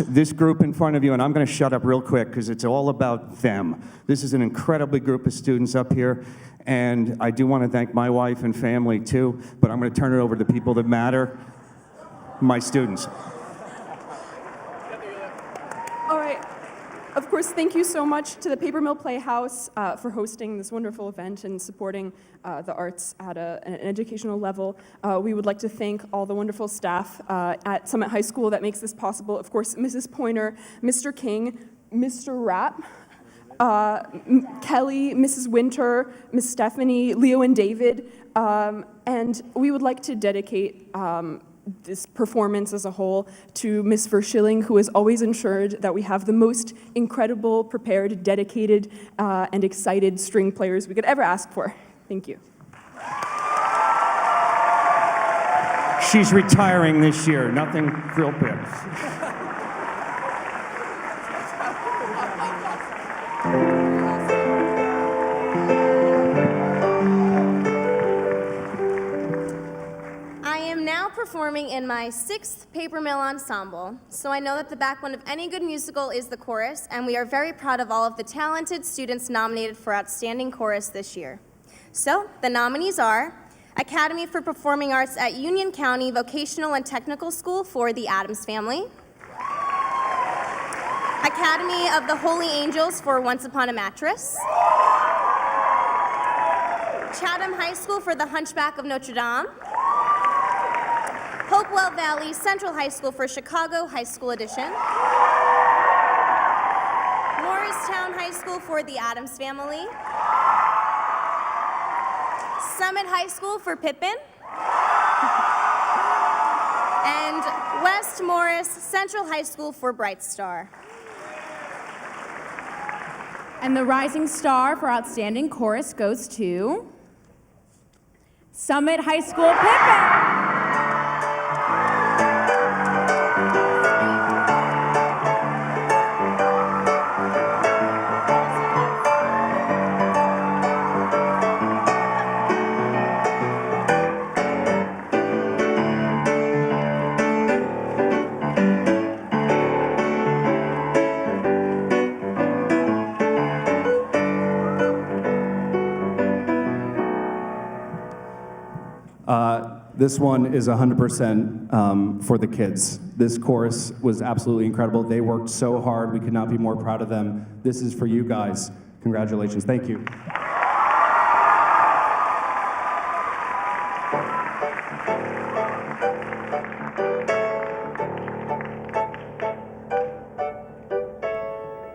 This group in front of you, and I'm going to shut up real quick because it's all about them. This is an incredibly group of students up here, and I do want to thank my wife and family too, but I'm going to turn it over to the people that matter, my students. All right. Of course, thank you so much to the Paper Mill Playhouse for hosting this wonderful event and supporting the arts at an educational level. We would like to thank all the wonderful staff at Summit High School that makes this possible. Of course, Mrs. Pointer, Mr. King, Mr. Rapp, Kelly, Mrs. Winter, Miss Stephanie, Leo and David. And we would like to dedicate this performance as a whole to Miss Verschilling, who has always ensured that we have the most incredible, prepared, dedicated, and excited string players we could ever ask for. Thank you. She's retiring this year, nothing real big. Performing in my 6th Paper Mill ensemble, so I know that the backbone of any good musical is the chorus, and we are very proud of all of the talented students nominated for Outstanding Chorus this year. So, the nominees are Academy for Performing Arts at Union County Vocational and Technical School for the Addams Family, Academy of the Holy Angels for Once Upon a Mattress, Chatham High School for the Hunchback of Notre Dame, Hopewell Valley Central High School for Chicago High School Edition, Morristown High School for the Addams Family, Summit High School for Pippin, and West Morris Central High School for Bright Star. And the Rising Star for Outstanding Chorus goes to Summit High School Pippin. This one is 100% for the kids. This chorus was absolutely incredible. They worked so hard. We could not be more proud of them. This is for you guys. Congratulations. Thank you.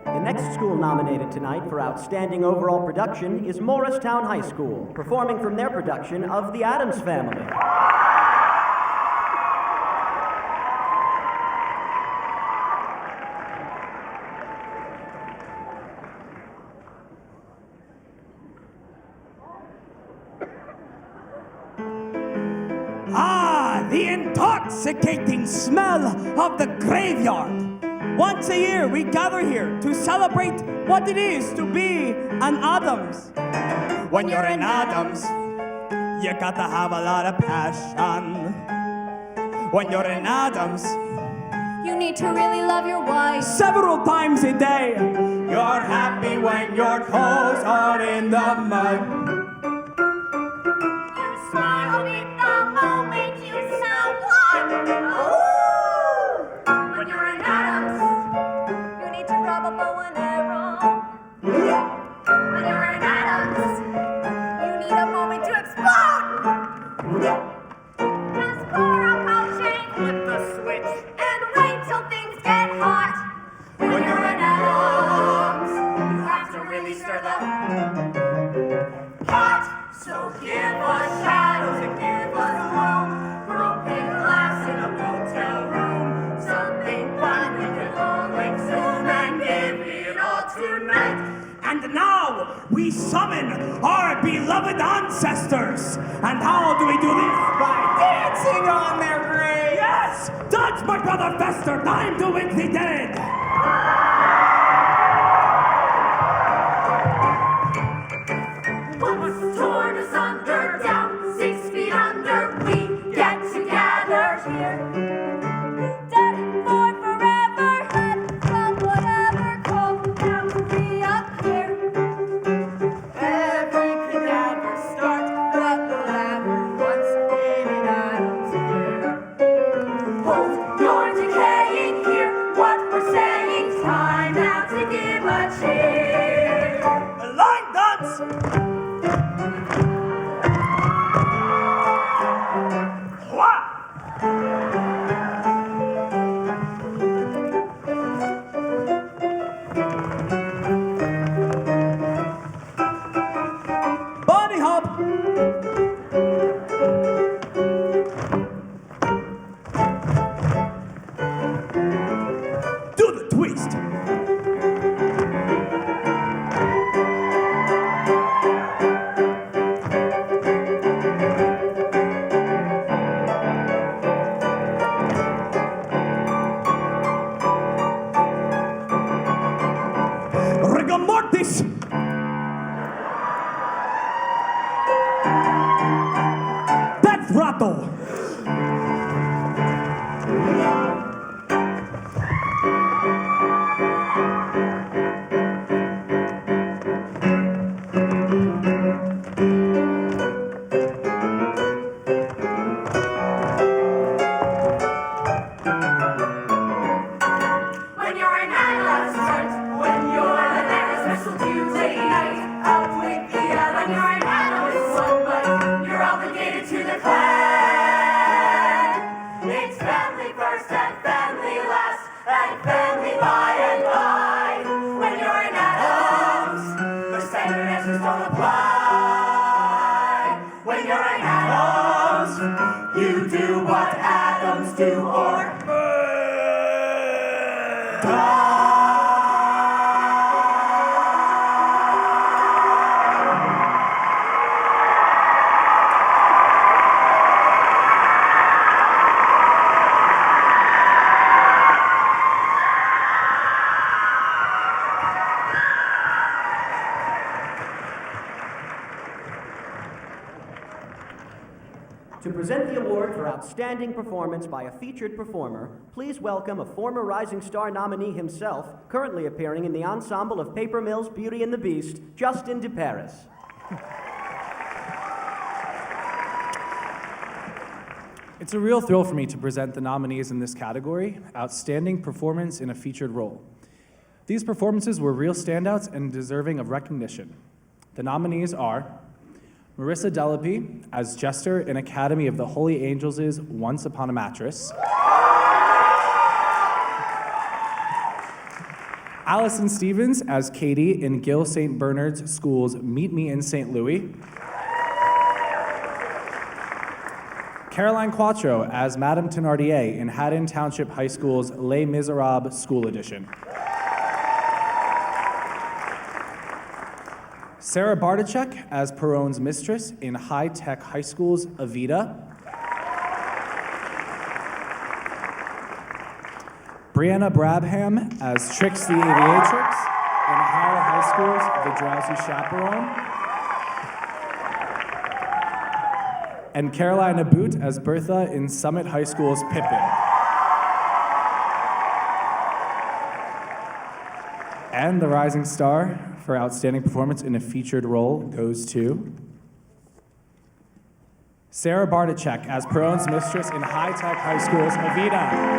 The next school nominated tonight for Outstanding Overall Production is Morristown High School, performing from their production of The Addams Family. The intoxicating smell of the graveyard. Once a year, we gather here to celebrate what it is to be an Addams. When you're an Addams, you gotta have a lot of passion. When you're an Addams, you need to really love your wife several times a day. You're happy when your toes are in the mud. Smile in the moment you sound one. When you're an Addams, you need to grab a bow and arrow. When you're an Addams, you need a moment to explode. Just pour a potion, flip the switch, and wait till things get hot. When you're an Addams, you have to really stir the pot. So give us shadows and give us gloom. Broken glass in a motel room. Something fun we can all exhume and give it all tonight. And now we summon our beloved ancestors. And how do we do this? By dancing on their graves. Yes, that's my brother Fester. Time to wake the dead. What's torn asunder, down 6 feet under, we get together here. Dead for forever, do what atoms do, or To present the award for outstanding performance by a featured performer, please welcome a former Rising Star nominee himself, currently appearing in the ensemble of Paper Mill's Beauty and the Beast, Justin de Paris. It's a real thrill for me to present the nominees in this category, Outstanding Performance in a Featured Role. These performances were real standouts and deserving of recognition. The nominees are Marissa Delaby as Jester in Academy of the Holy Angels' Once Upon a Mattress. Allison Stevens as Katie in Gil St. Bernard's School's Meet Me in St. Louis. Caroline Quattro as Madame Thénardier in Haddon Township High School's Les Miserables School Edition. Sarah Bartachek as Perron's mistress in High Tech High School's Evita. Brianna Brabham as Trix the Aviatrix in Howell High School's The Drowsy Chaperone. And Caroline Aboot as Bertha in Summit High School's Pippin. And the Rising Star for outstanding performance in a featured role goes to Sarah Bartachek as Perron's mistress in High Tech High School's Evita.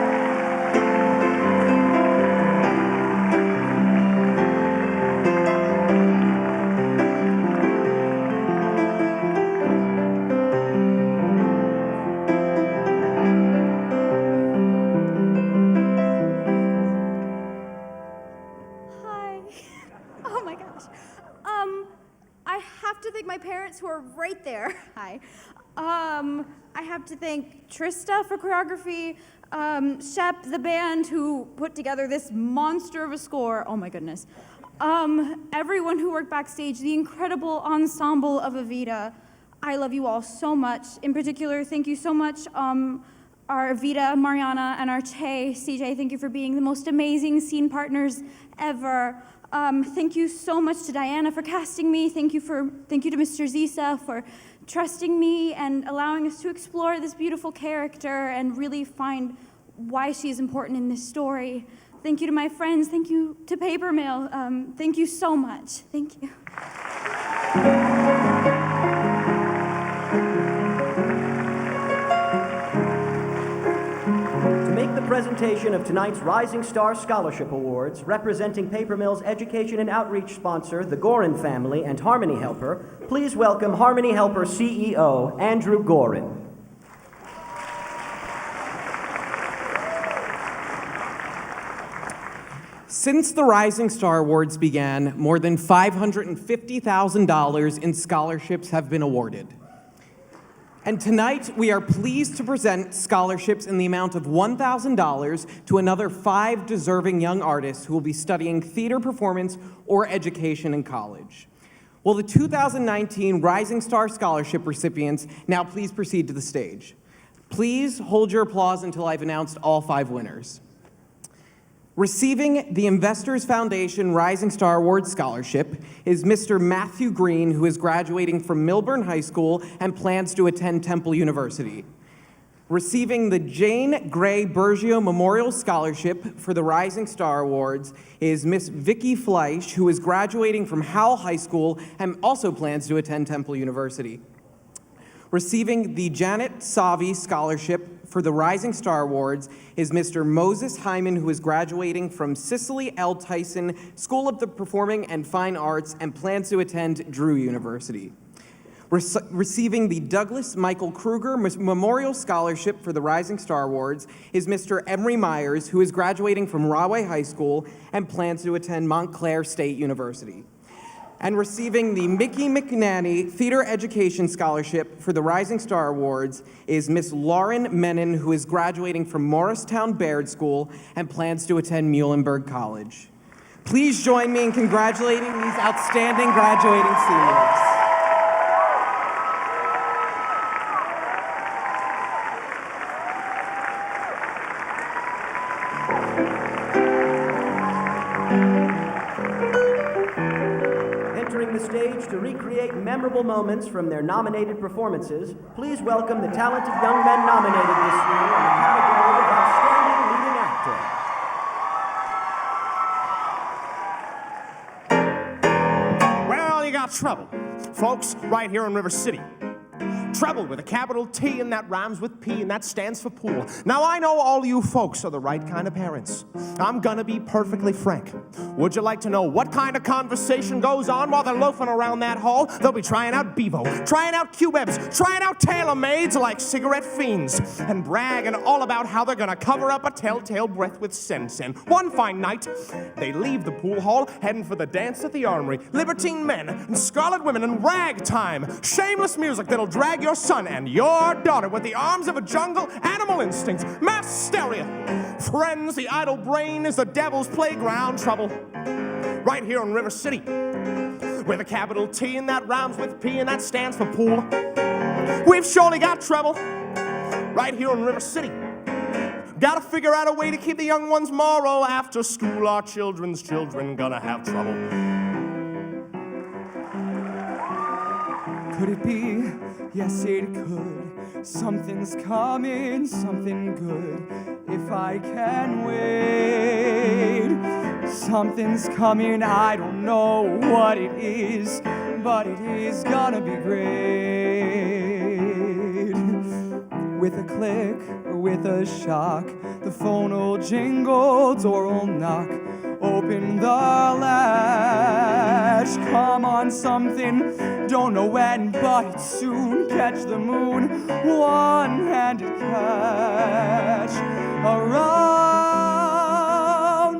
Who are right there. Hi. I have to thank Trista for choreography, Shep, the band who put together this monster of a score. Oh my goodness. Everyone who worked backstage, the incredible ensemble of Evita. I love you all so much. In particular, thank you so much, our Evita, Mariana, and our Che, CJ. Thank you for being the most amazing scene partners ever. Thank you so much to Diana for casting me. Thank you to Mr. Zisa for trusting me and allowing us to explore this beautiful character and really find why she is important in this story. Thank you to my friends. Thank you to Paper Mill. Thank you so much. Thank you. Presentation of tonight's Rising Star Scholarship Awards, representing Paper Mill's education and outreach sponsor, the Gorin family, and Harmony Helper, please welcome Harmony Helper CEO, Andrew Gorin. Since the Rising Star Awards began, more than $550,000 in scholarships have been awarded. And tonight, we are pleased to present scholarships in the amount of $1,000 to another 5 deserving young artists who will be studying theater performance or education in college. Will the 2019 Rising Star Scholarship recipients now please proceed to the stage? Please hold your applause until I've announced all 5 winners. Receiving the Investors Foundation Rising Star Award Scholarship is Mr. Matthew Green, who is graduating from Milburn High School and plans to attend Temple University. Receiving the Jane Gray Bergio Memorial Scholarship for the Rising Star Awards is Miss Vicky Fleisch, who is graduating from Howell High School and also plans to attend Temple University. Receiving the Janet Savi Scholarship for the Rising Star Awards is Mr. Moses Hyman, who is graduating from Cicely L. Tyson School of the Performing and Fine Arts and plans to attend Drew University. Receiving the Douglas Michael Kruger Memorial Scholarship for the Rising Star Awards is Mr. Emery Myers, who is graduating from Rahway High School and plans to attend Montclair State University. And receiving the Mickey McNanny Theater Education Scholarship for the Rising Star Awards is Miss Lauren Menon, who is graduating from Morristown Baird School and plans to attend Muhlenberg College. Please join me in congratulating these outstanding graduating seniors. Entering the stage to recreate memorable moments from their nominated performances, please welcome the talented young men nominated this year in the category of Outstanding Leading Actor. Well, you got trouble, folks, right here in River City. Trouble with a capital T, and that rhymes with P, and that stands for pool. Now, I know all you folks are the right kind of parents. I'm gonna be perfectly frank. Would you like to know what kind of conversation goes on while they're loafing around that hall? They'll be trying out Bevo, trying out Q-Webs, trying out tailor-mades like cigarette fiends, and bragging all about how they're gonna cover up a telltale breath with Sen-Sen. One fine night, they leave the pool hall, heading for the dance at the Armory. Libertine men and scarlet women and ragtime. Shameless music that'll drag your son and your daughter with the arms of a jungle, animal instincts, mass hysteria. Friends, the idle brain is the devil's playground. Trouble right here in River City, with a capital T, and that rhymes with P, and that stands for pool. We've surely got trouble right here in River City. Gotta figure out a way to keep the young ones moral. After school, our children's children gonna have trouble. Could it be? Yes, it could. Something's coming, something good. If I can wait, something's coming. I don't know what it is, but it is gonna be great. With a click or with a shock, the phone will jingle, door will knock. Open the latch, come on something, don't know when, but it's soon. Catch the moon, one-handed catch. Around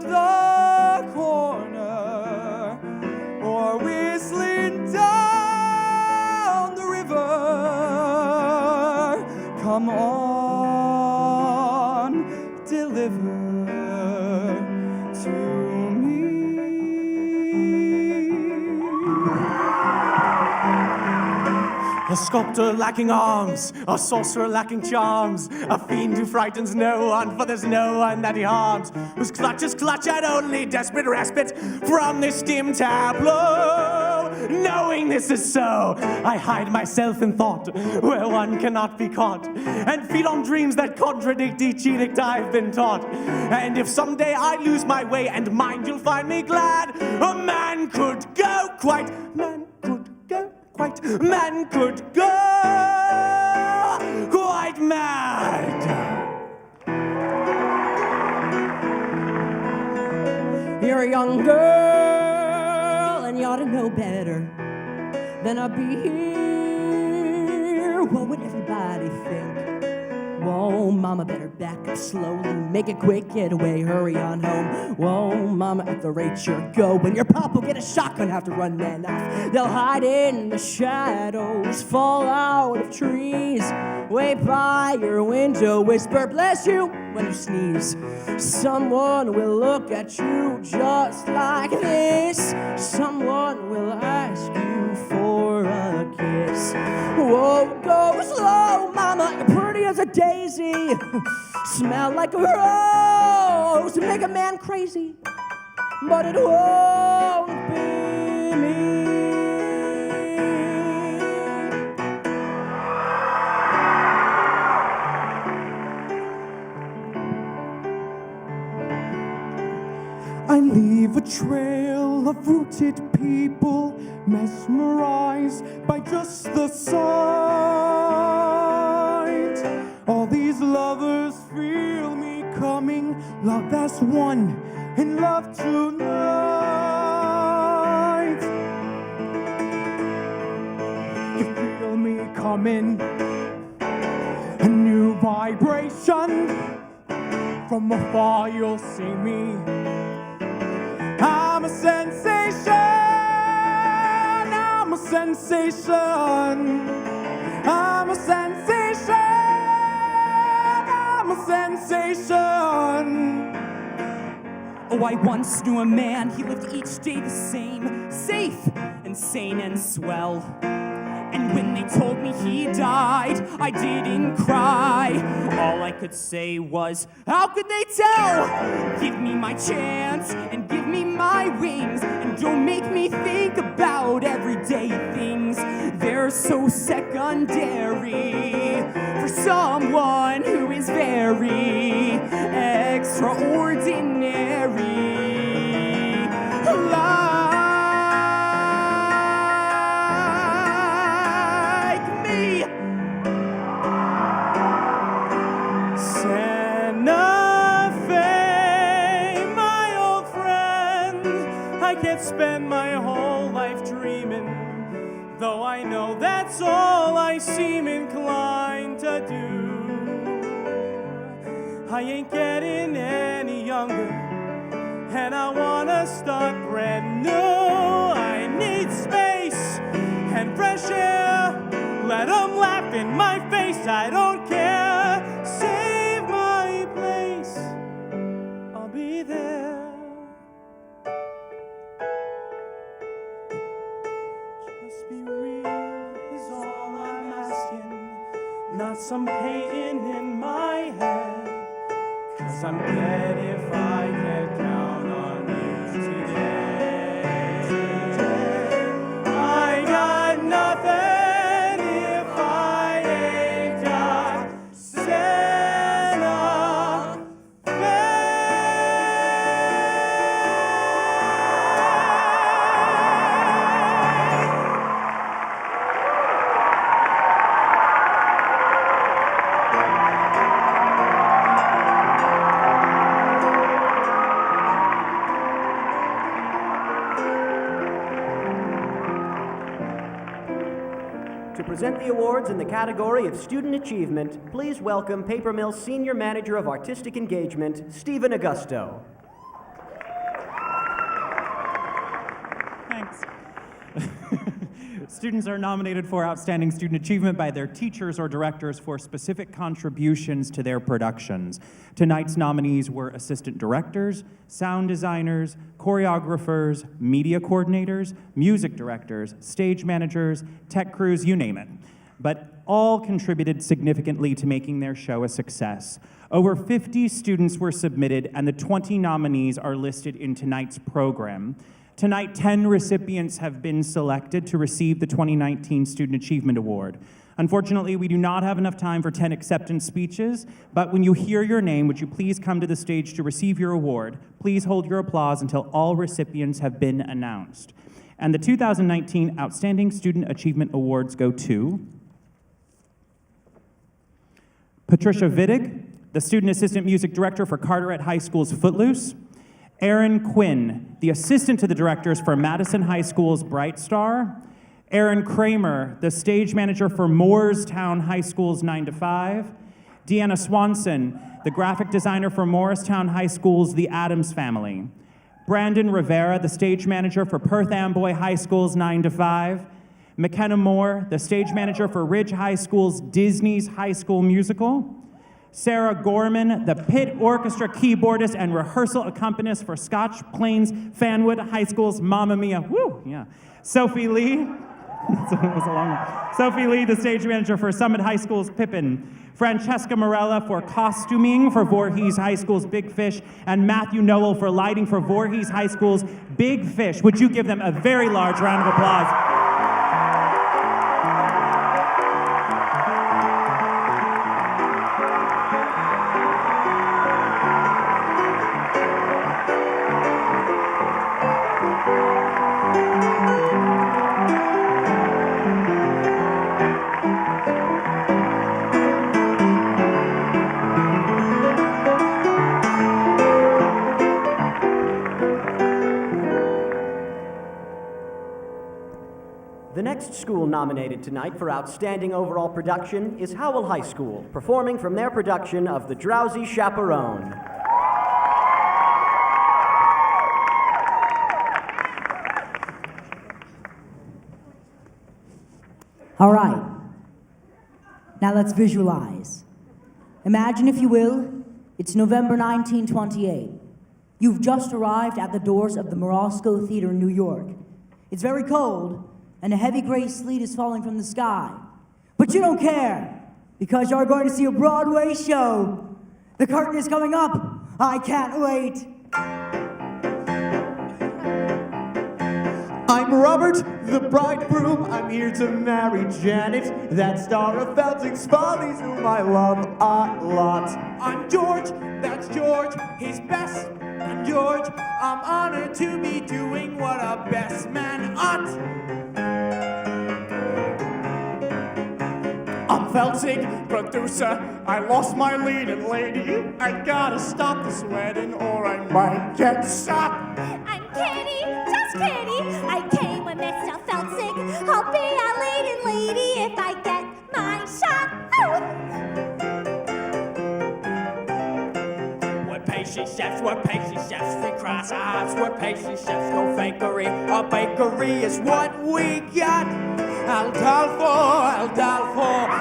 the corner, or whistling down the river. Come on, deliver to me. A sculptor lacking arms, a sorcerer lacking charms, a fiend who frightens no one, for there's no one that he harms, whose clutches clutch at only desperate respite from this dim tableau. Knowing this is so, I hide myself in thought, where one cannot be caught, and feed on dreams that contradict each edict I've been taught. And if someday I lose my way and mind, you'll find me glad. A man could go quite, man could go quite, man could go quite mad. You're a young girl and you ought to know better than I'll be here. What would everybody think? Whoa, mama, better back up slowly. Make it quick, get away, hurry on home. Whoa, mama, at the rate you're going, your pop will get a shotgun, have to run men off. They'll hide in the shadows, fall out of trees. Wait by your window, whisper, bless you, when you sneeze. Someone will look at you just like this. Someone will ask you for a kiss. Whoa, go slow, mama, you're pretty as a daisy. Smell like a rose, make a man crazy. But it won't be me. I leave a trail of rooted people, mesmerized by just the sight. All these lovers feel me coming, love as one, in love tonight. You feel me coming, a new vibration. From afar you'll see me, I'm a sensation. a sensation. I'm a sensation. I'm a sensation. Oh, I once knew a man, he lived each day the same, safe and sane and swell. And when they told me he died, I didn't cry. All I could say was, how could they tell? Give me my chance and give me my wings, and don't make me think about everyday things. They're so secondary for someone who is very extraordinary. Spend my whole life dreaming, though I know that's all I seem inclined to do. I ain't getting any younger, and I wanna start brand new. I need space and fresh air, let them laugh in my face, I don't care. Save my place, I'll be there. Not some pain in my head, 'cause I'm dead if I can't count on you today. I got nothing if I ain't got Santa Fe. To present the awards in the category of Student Achievement, please welcome Paper Mill's Senior Manager of Artistic Engagement, Stephen Augusto. Thanks. Students are nominated for Outstanding Student Achievement by their teachers or directors for specific contributions to their productions. Tonight's nominees were assistant directors, sound designers, choreographers, media coordinators, music directors, stage managers, tech crews, you name it. But all contributed significantly to making their show a success. Over 50 students were submitted, and the 20 nominees are listed in tonight's program. Tonight, 10 recipients have been selected to receive the 2019 Student Achievement Award. Unfortunately, we do not have enough time for 10 acceptance speeches, but when you hear your name, would you please come to the stage to receive your award? Please hold your applause until all recipients have been announced. And the 2019 Outstanding Student Achievement Awards go to Patricia Vittig, the Student Assistant Music Director for Carteret High School's Footloose; Aaron Quinn, the assistant to the directors for Madison High School's Bright Star; Aaron Kramer, the stage manager for Moorestown High School's 9 to 5; Deanna Swanson, the graphic designer for Morristown High School's The Addams Family; Brandon Rivera, the stage manager for Perth Amboy High School's 9 to 5; McKenna Moore, the stage manager for Ridge High School's Disney's High School Musical; Sarah Gorman, the pit orchestra keyboardist and rehearsal accompanist for Scotch Plains Fanwood High School's Mamma Mia. Woo, yeah. Sophie Lee, it was a long one. Sophie Lee, the stage manager for Summit High School's Pippin. Francesca Morella for costuming for Voorhees High School's Big Fish, and Matthew Noel for lighting for Voorhees High School's Big Fish. Would you give them a very large round of applause? The next school nominated tonight for Outstanding Overall Production is Howell High School, performing from their production of The Drowsy Chaperone. All right. Now let's visualize. Imagine, if you will, it's November 1928. You've just arrived at the doors of the Morosco Theater in New York. It's very cold, and a heavy gray sleet is falling from the sky. But you don't care, because you're going to see a Broadway show. The curtain is coming up. I can't wait. I'm Robert, the bridegroom. I'm here to marry Janet, that star of Felting's Follies, whom I love a lot. I'm George, that's George, his best. And George, I'm honored to be doing what a best man ought. I'm Felting, producer. I lost my leading lady. I gotta stop this wedding or I might get shot. I'm Kitty, just Kitty. I came with Mr. Feltzig. I'll be a leading lady if I get my shot. Oh. We're pastry chefs, free cross eyes. We're pastry chefs, no fakery. A bakery is what we got. Aldalfo,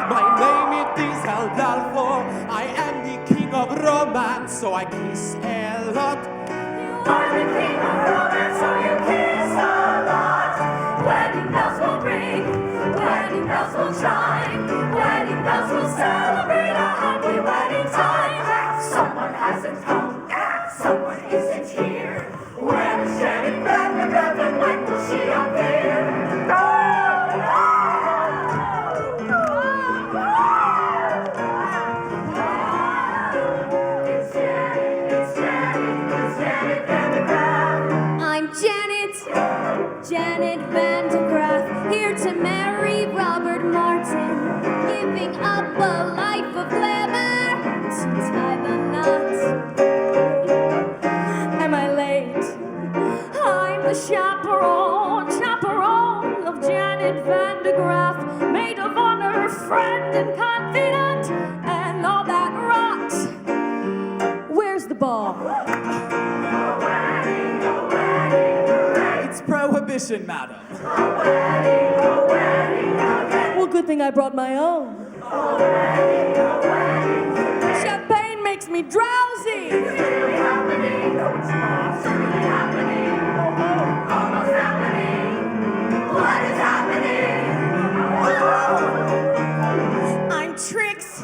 my name it is Aldalfo. I am the king of romance, so I kiss a lot. You are the king of romance, so you kiss a lot. Wedding bells will ring, wedding bells will chime, wedding bells will celebrate a happy wedding time. Someone hasn't come, someone isn't here. Where is Janet Vandergraff and when will she appear? Janet Vandergraff, here to marry Robert Martin, giving up a life of glamour to tie the knot. Am I late? I'm the chaperone of Janet Vandergraff, maid of honor, friend and confidant, and all that rot. Where's the ball? Prohibition, madam. Well, good thing I brought my own. Champagne makes me drowsy. It's really happening. No, it's not. It's really happening. Almost happening. What is happening? I'm Trix,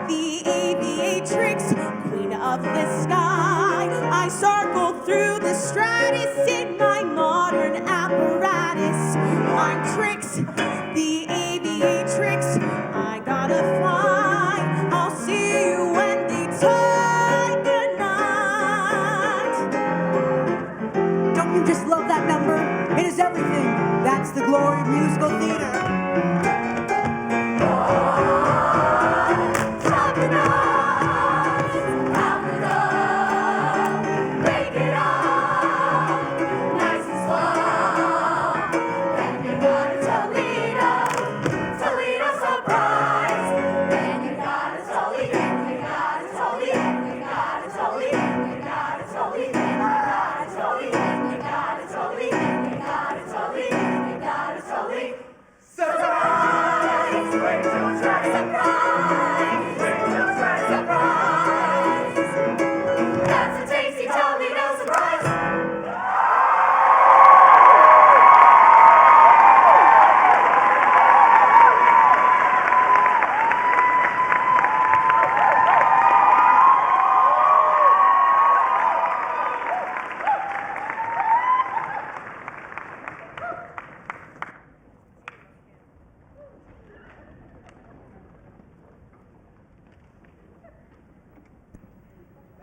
the aviatrix, queen of the sky. I circle through the stratus in my modern apparatus. I'm Trix, the aviatrix. I gotta fly. I'll see you when they tie the knot. Don't you just love that number? It is everything. That's the glory of musical theater.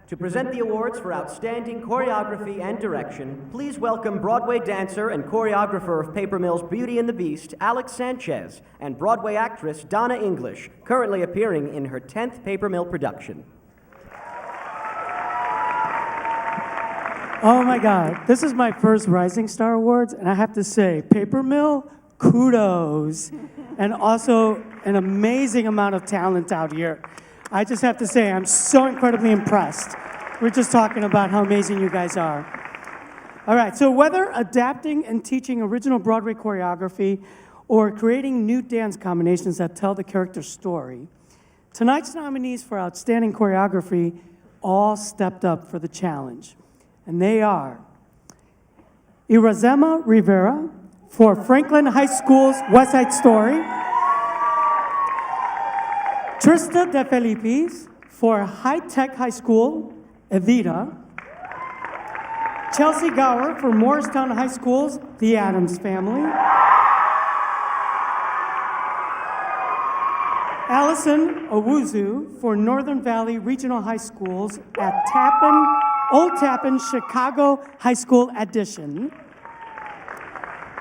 To present the awards for outstanding choreography and direction, please welcome Broadway dancer and choreographer of Paper Mill's Beauty and the Beast, Alex Sanchez, and Broadway actress Donna English, currently appearing in her 10th Paper Mill production. Oh my God, this is my first Rising Star Awards, and I have to say, Paper Mill, kudos, and also an amazing amount of talent out here. I just have to say, I'm so incredibly impressed. We're just talking about how amazing you guys are. All right, so whether adapting and teaching original Broadway choreography or creating new dance combinations that tell the character's story. Tonight's nominees for Outstanding Choreography all stepped up for the challenge, and they are Irazema Rivera for Franklin High School's West Side Story, Trista De Felipes for High Tech High School, Evita, Chelsea Gower for Morristown High School's The Addams Family, Allison Owuzu for Northern Valley Regional High Schools at Old Tappan Chicago High School Addition,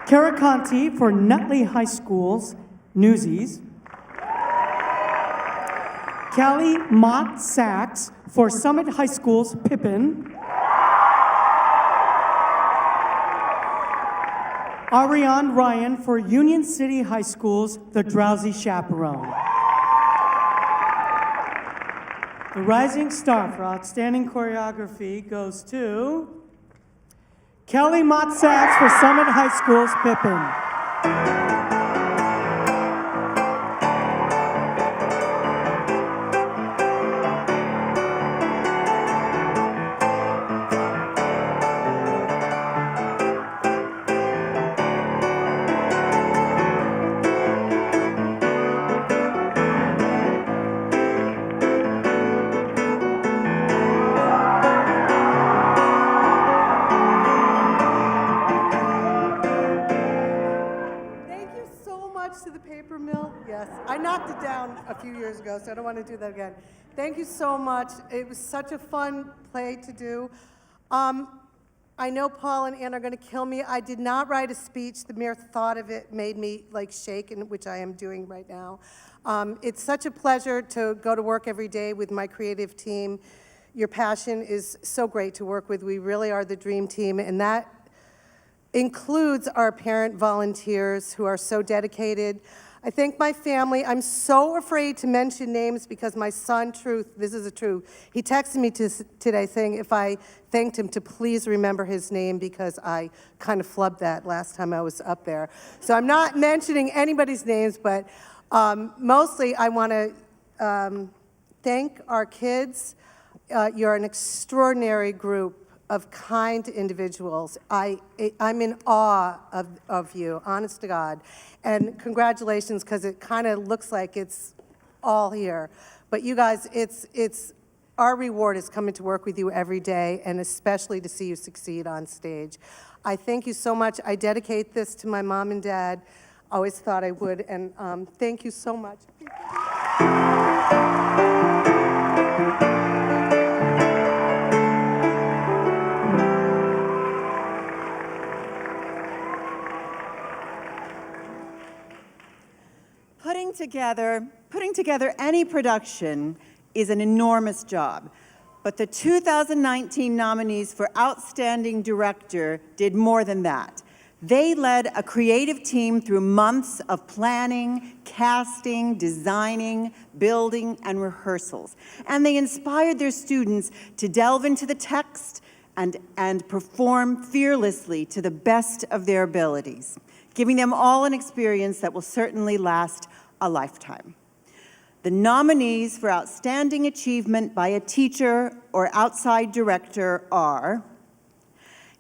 Kara Conti for Nutley High School's Newsies, Callie Mott Sachs for Summit High School's Pippin, Ariane Ryan for Union City High School's The Drowsy Chaperone. The Rising Star for Outstanding Choreography goes to Kelly Mott Sachs for Summit High School's Pippin. Ago, so I don't want to do that again. Thank you so much. It was such a fun play to do. I know Paul and Ann are going to kill me. I did not write a speech. The mere thought of it made me like shake, which I am doing right now. It's such a pleasure to go to work every day with my creative team. Your passion is so great to work with. We really are the dream team, and that includes our parent volunteers who are so dedicated. I thank my family. I'm so afraid to mention names because my son, Truth, this is the truth, he texted me today saying if I thanked him to please remember his name because I kind of flubbed that last time I was up there. So I'm not mentioning anybody's names, but mostly I want to thank our kids. You're an extraordinary group of kind individuals. I'm in awe of you, honest to God. And congratulations, because it kind of looks like it's all here. But you guys, our reward is coming to work with you every day, and especially to see you succeed on stage. I thank you so much. I dedicate this to my mom and dad. Always thought I would, and thank you so much. Putting together any production is an enormous job, but the 2019 nominees for Outstanding Director did more than that. They led a creative team through months of planning, casting, designing, building, and rehearsals. And they inspired their students to delve into the text and perform fearlessly to the best of their abilities, giving them all an experience that will certainly last a lifetime. The nominees for Outstanding Achievement by a Teacher or Outside Director are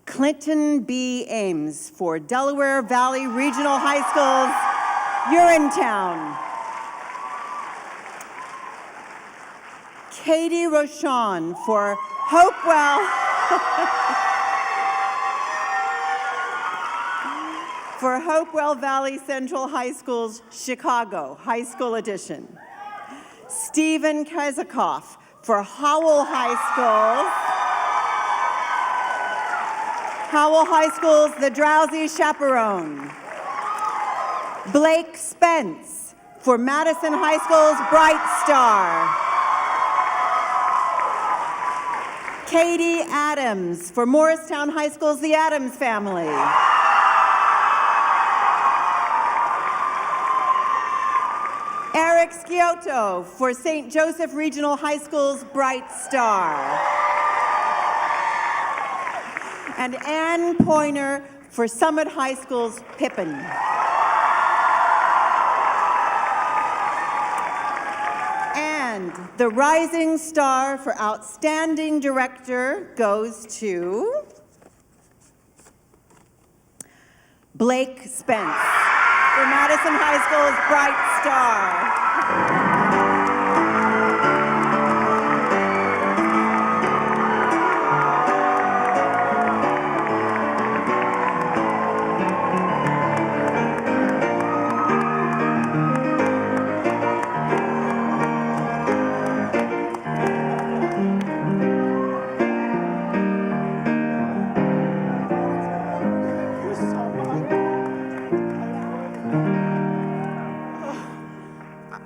Clinton B. Ames for Delaware Valley Regional High School's Urinetown, Katie Rochon for Hopewell for Hopewell Valley Central High School's Chicago High School Edition. Stephen Kazakoff for Howell High School's The Drowsy Chaperone. Blake Spence for Madison High School's Bright Star. Katie Adams for Morristown High School's The Addams Family. Eric Sciotto for St. Joseph Regional High School's Bright Star. And Ann Pointer for Summit High School's Pippin. The Rising Star for Outstanding Director goes to Blake Spence for Madison High School's Bright Star.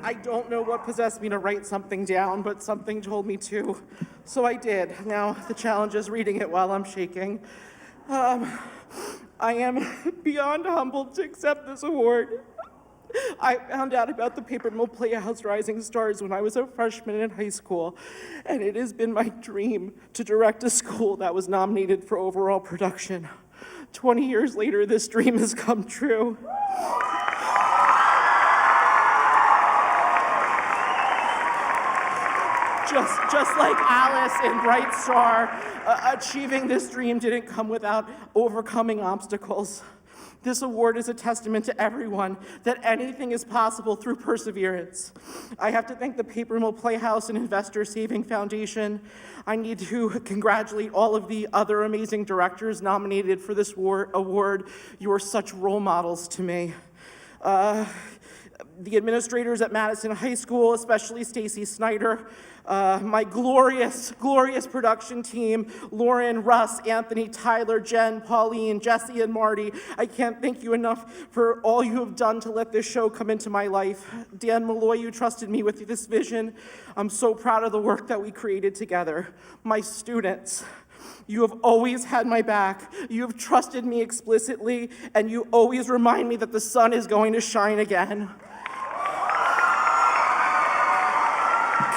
I don't know what possessed me to write something down, but something told me to, so I did. Now the challenge is reading it while I'm shaking. I am beyond humbled to accept this award. I found out about the Paper Mill Playhouse Rising Stars when I was a freshman in high school, and it has been my dream to direct a school that was nominated for overall production. 20 years later, this dream has come true. Just like Alice in Bright Star, achieving this dream didn't come without overcoming obstacles. This award is a testament to everyone that anything is possible through perseverance. I have to thank the Paper Mill Playhouse and Investor Saving Foundation. I need to congratulate all of the other amazing directors nominated for this award. You are such role models to me. The administrators at Madison High School, especially Stacy Snyder, my glorious production team, Lauren, Russ, Anthony, Tyler, Jen, Pauline, Jesse, and Marty. I can't thank you enough for all you have done to let this show come into my life. Dan Malloy, you trusted me with this vision. I'm so proud of the work that we created together. My students, you have always had my back. You have trusted me explicitly, and you always remind me that the sun is going to shine again.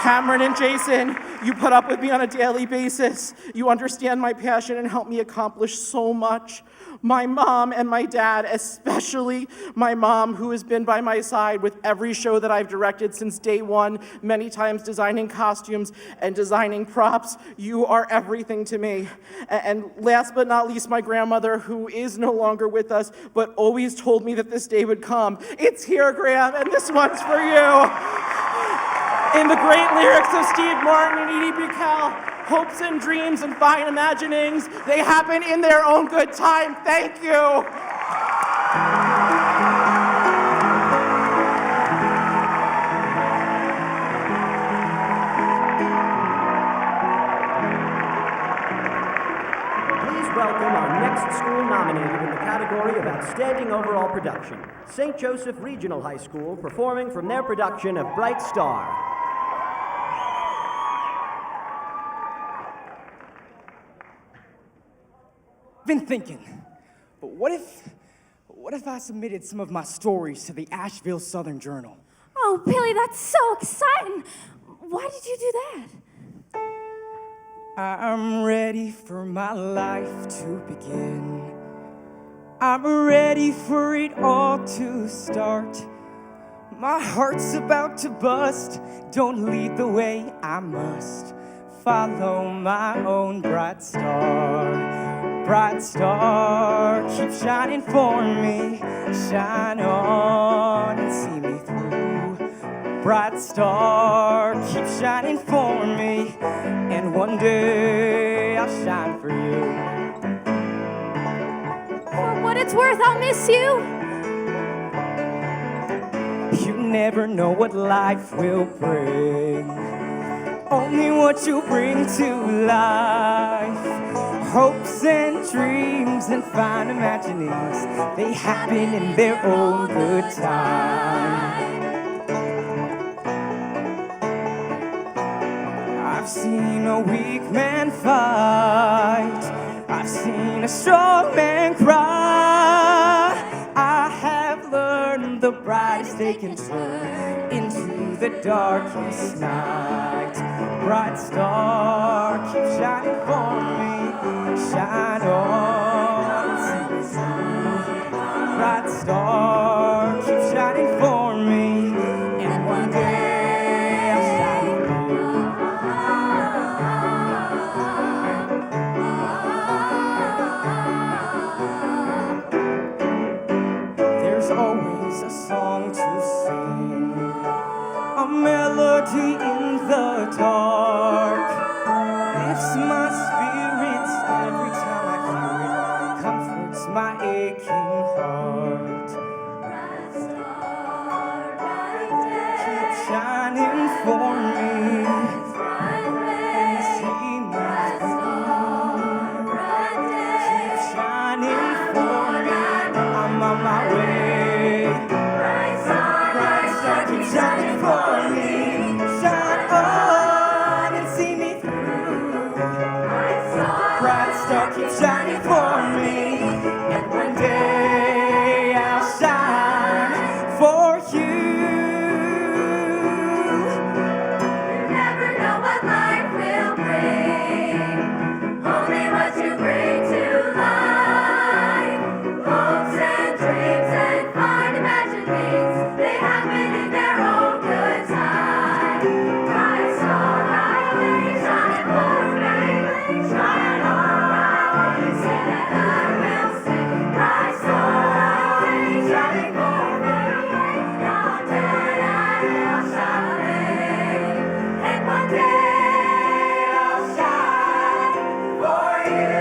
Cameron and Jason, you put up with me on a daily basis. You understand my passion and help me accomplish so much. My mom and my dad, especially my mom, who has been by my side with every show that I've directed since day one, many times designing costumes and designing props. You are everything to me. And last but not least, my grandmother, who is no longer with us, but always told me that this day would come. It's here, Graham, and this one's for you. In the great lyrics of Steve Martin and Edie Brickell, hopes and dreams and fine imaginings, they happen in their own good time. Thank you. Please welcome our next school nominated in the category of Outstanding Overall Production, St. Joseph Regional High School, performing from their production of Bright Star. Been thinking, but what if I submitted some of my stories to the Asheville Southern Journal? Oh, Billy, that's so exciting. Why did you do that? I'm ready for my life to begin. I'm ready for it all to start. My heart's about to bust. Don't lead the way, I must follow my own bright star. Bright star, keep shining for me. Shine on and see me through. Bright star, keep shining for me. And one day I'll shine for you. For what it's worth, I'll miss you. You never know what life will bring. Only what you bring to life. Hopes and dreams and fine imaginings, they happen in their own good time. I've seen a weak man fight. I've seen a strong man cry. I have learned the brightest they can turn into the darkest night. Bright star, keep shining for me. Shine on, see me through. Bright star, keep shining for me. And one day I'll shine for you. lifts my spirits every time I hear it, comforts my aching heart. Keep shining for me and see me through. Keep shining for me, I'm on my way. Bright star, keep shining for me. Shine on and see me through. Bright star, keep shining for me. And one day I'll shine for you. You never know what life will bring, only what you bring to life. Hopes and dreams and fine imaginings, they happen in their own good time. Bright star, shining for me, shine on, say that I will sing. Bright star, shining for me, one day I'll shine, and one day I'll shine for you.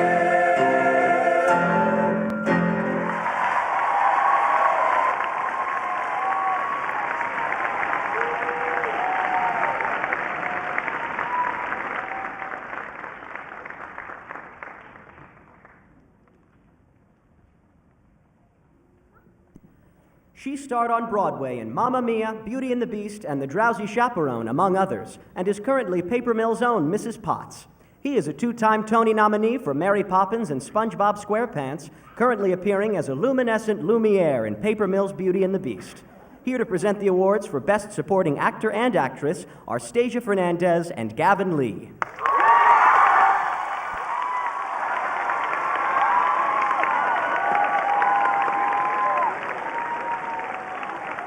She starred on Broadway in Mamma Mia, Beauty and the Beast, and The Drowsy Chaperone, among others, and is currently Paper Mill's own Mrs. Potts. He is a two-time Tony nominee for Mary Poppins and SpongeBob SquarePants, currently appearing as a luminescent Lumiere in Paper Mill's Beauty and the Beast. Here to present the awards for Best Supporting Actor and Actress are Stasia Fernandez and Gavin Lee.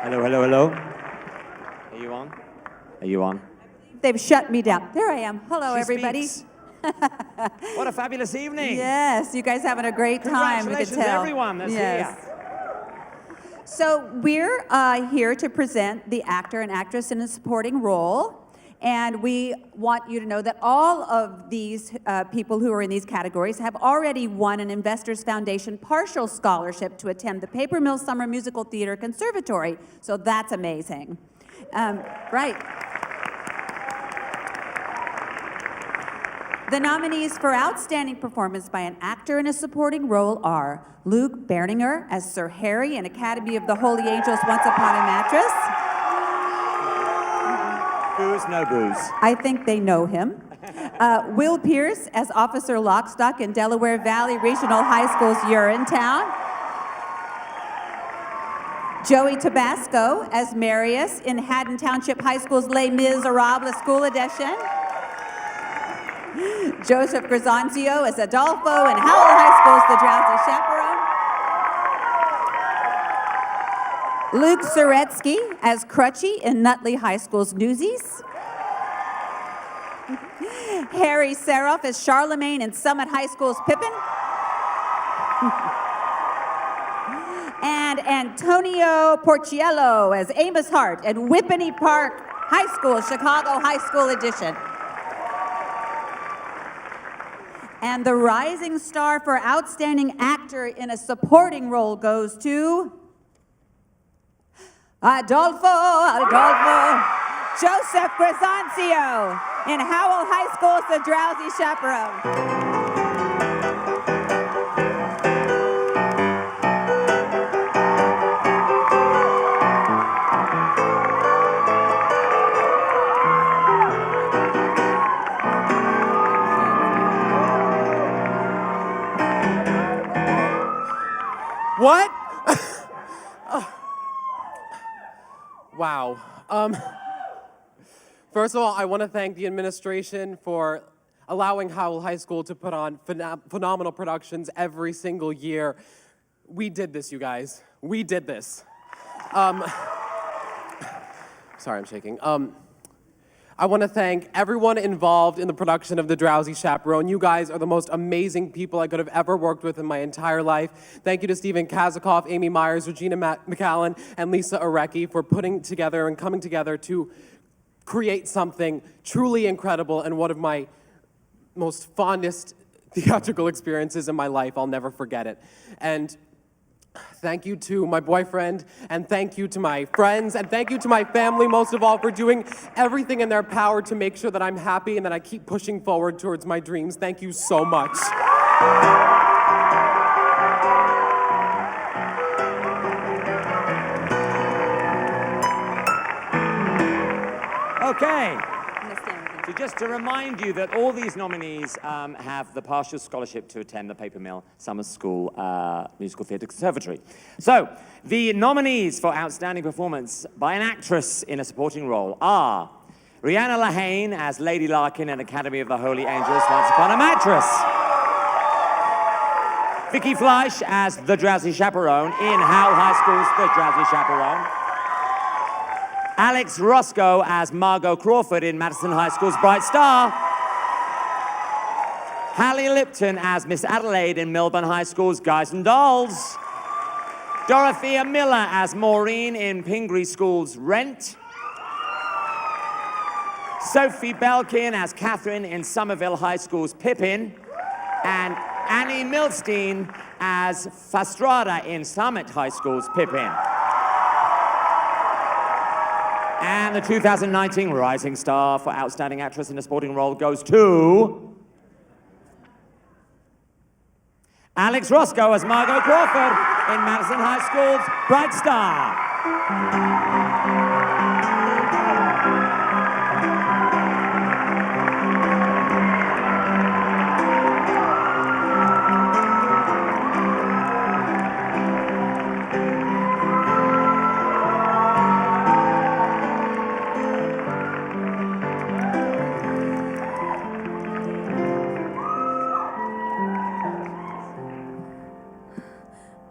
Hello, hello, hello. Are you on? Are you on? They've shut me down. There I am. Hello, She everybody. speaks. What a fabulous evening. Yes, you guys having a great time. We can Congratulations, tell. everyone that's yes. here. So we're here to present the actor and actress in a supporting role. And we want you to know that all of these people who are in these categories have already won an Investors Foundation partial scholarship to attend the Paper Mill Summer Musical Theater Conservatory. So that's amazing. Right. The nominees for Outstanding Performance by an Actor in a Supporting Role are Luke Berninger as Sir Harry in Academy of the Holy Angels Once Upon a Mattress. Booze, no booze. I think they know him. Will Pierce as Officer Lockstock in Delaware Valley Regional High School's Urinetown. Joey Tabasco as Marius in Haddon Township High School's Les Miserables School Edition. Joseph Grazanzio as Adolfo in Howell High School's The Drowsy Chaperone. Luke Suretsky as Crutchy in Nutley High School's Newsies. Harry Seroff as Charlemagne in Summit High School's Pippin. And Antonio Porciello as Amos Hart at Whippany Park High School, Chicago High School Edition. And the Rising Star for Outstanding Actor in a Supporting Role goes to Adolfo Joseph Grazanzio in Howell High School's The Drowsy Chaperone. What? Wow. First of all, I want to thank the administration for allowing Howell High School to put on phenomenal productions every single year. We did this, you guys. We did this. Sorry, I'm shaking. I want to thank everyone involved in the production of The Drowsy Chaperone. You guys are the most amazing people I could have ever worked with in my entire life. Thank you to Stephen Kazikoff, Amy Myers, Regina McAllen, and Lisa Arecki for putting together and coming together to create something truly incredible and one of my most fondest theatrical experiences in my life. I'll never forget it. And thank you to my boyfriend, and thank you to my friends, and thank you to my family, most of all, for doing everything in their power to make sure that I'm happy and that I keep pushing forward towards my dreams. Thank you so much. Okay. So just to remind you that all these nominees have the partial scholarship to attend the Paper Mill Summer School Musical Theatre Conservatory. So the nominees for Outstanding Performance by an Actress in a Supporting Role are Rihanna Lahane as Lady Larkin in Academy of the Holy Angels, Once Upon a Mattress. Vicky Fleisch as the Drowsy Chaperone in Howell High School's The Drowsy Chaperone. Alex Roscoe as Margot Crawford in Madison High School's Bright Star. Hallie Lipton as Miss Adelaide in Milburn High School's Guys and Dolls. Dorothea Miller as Maureen in Pingree School's Rent. Sophie Belkin as Catherine in Somerville High School's Pippin. And Annie Milstein as Fastrada in Summit High School's Pippin. And the 2019 Rising Star for Outstanding Actress in a Supporting Role goes to Alex Roscoe as Margot Crawford in Madison High School's Bright Star.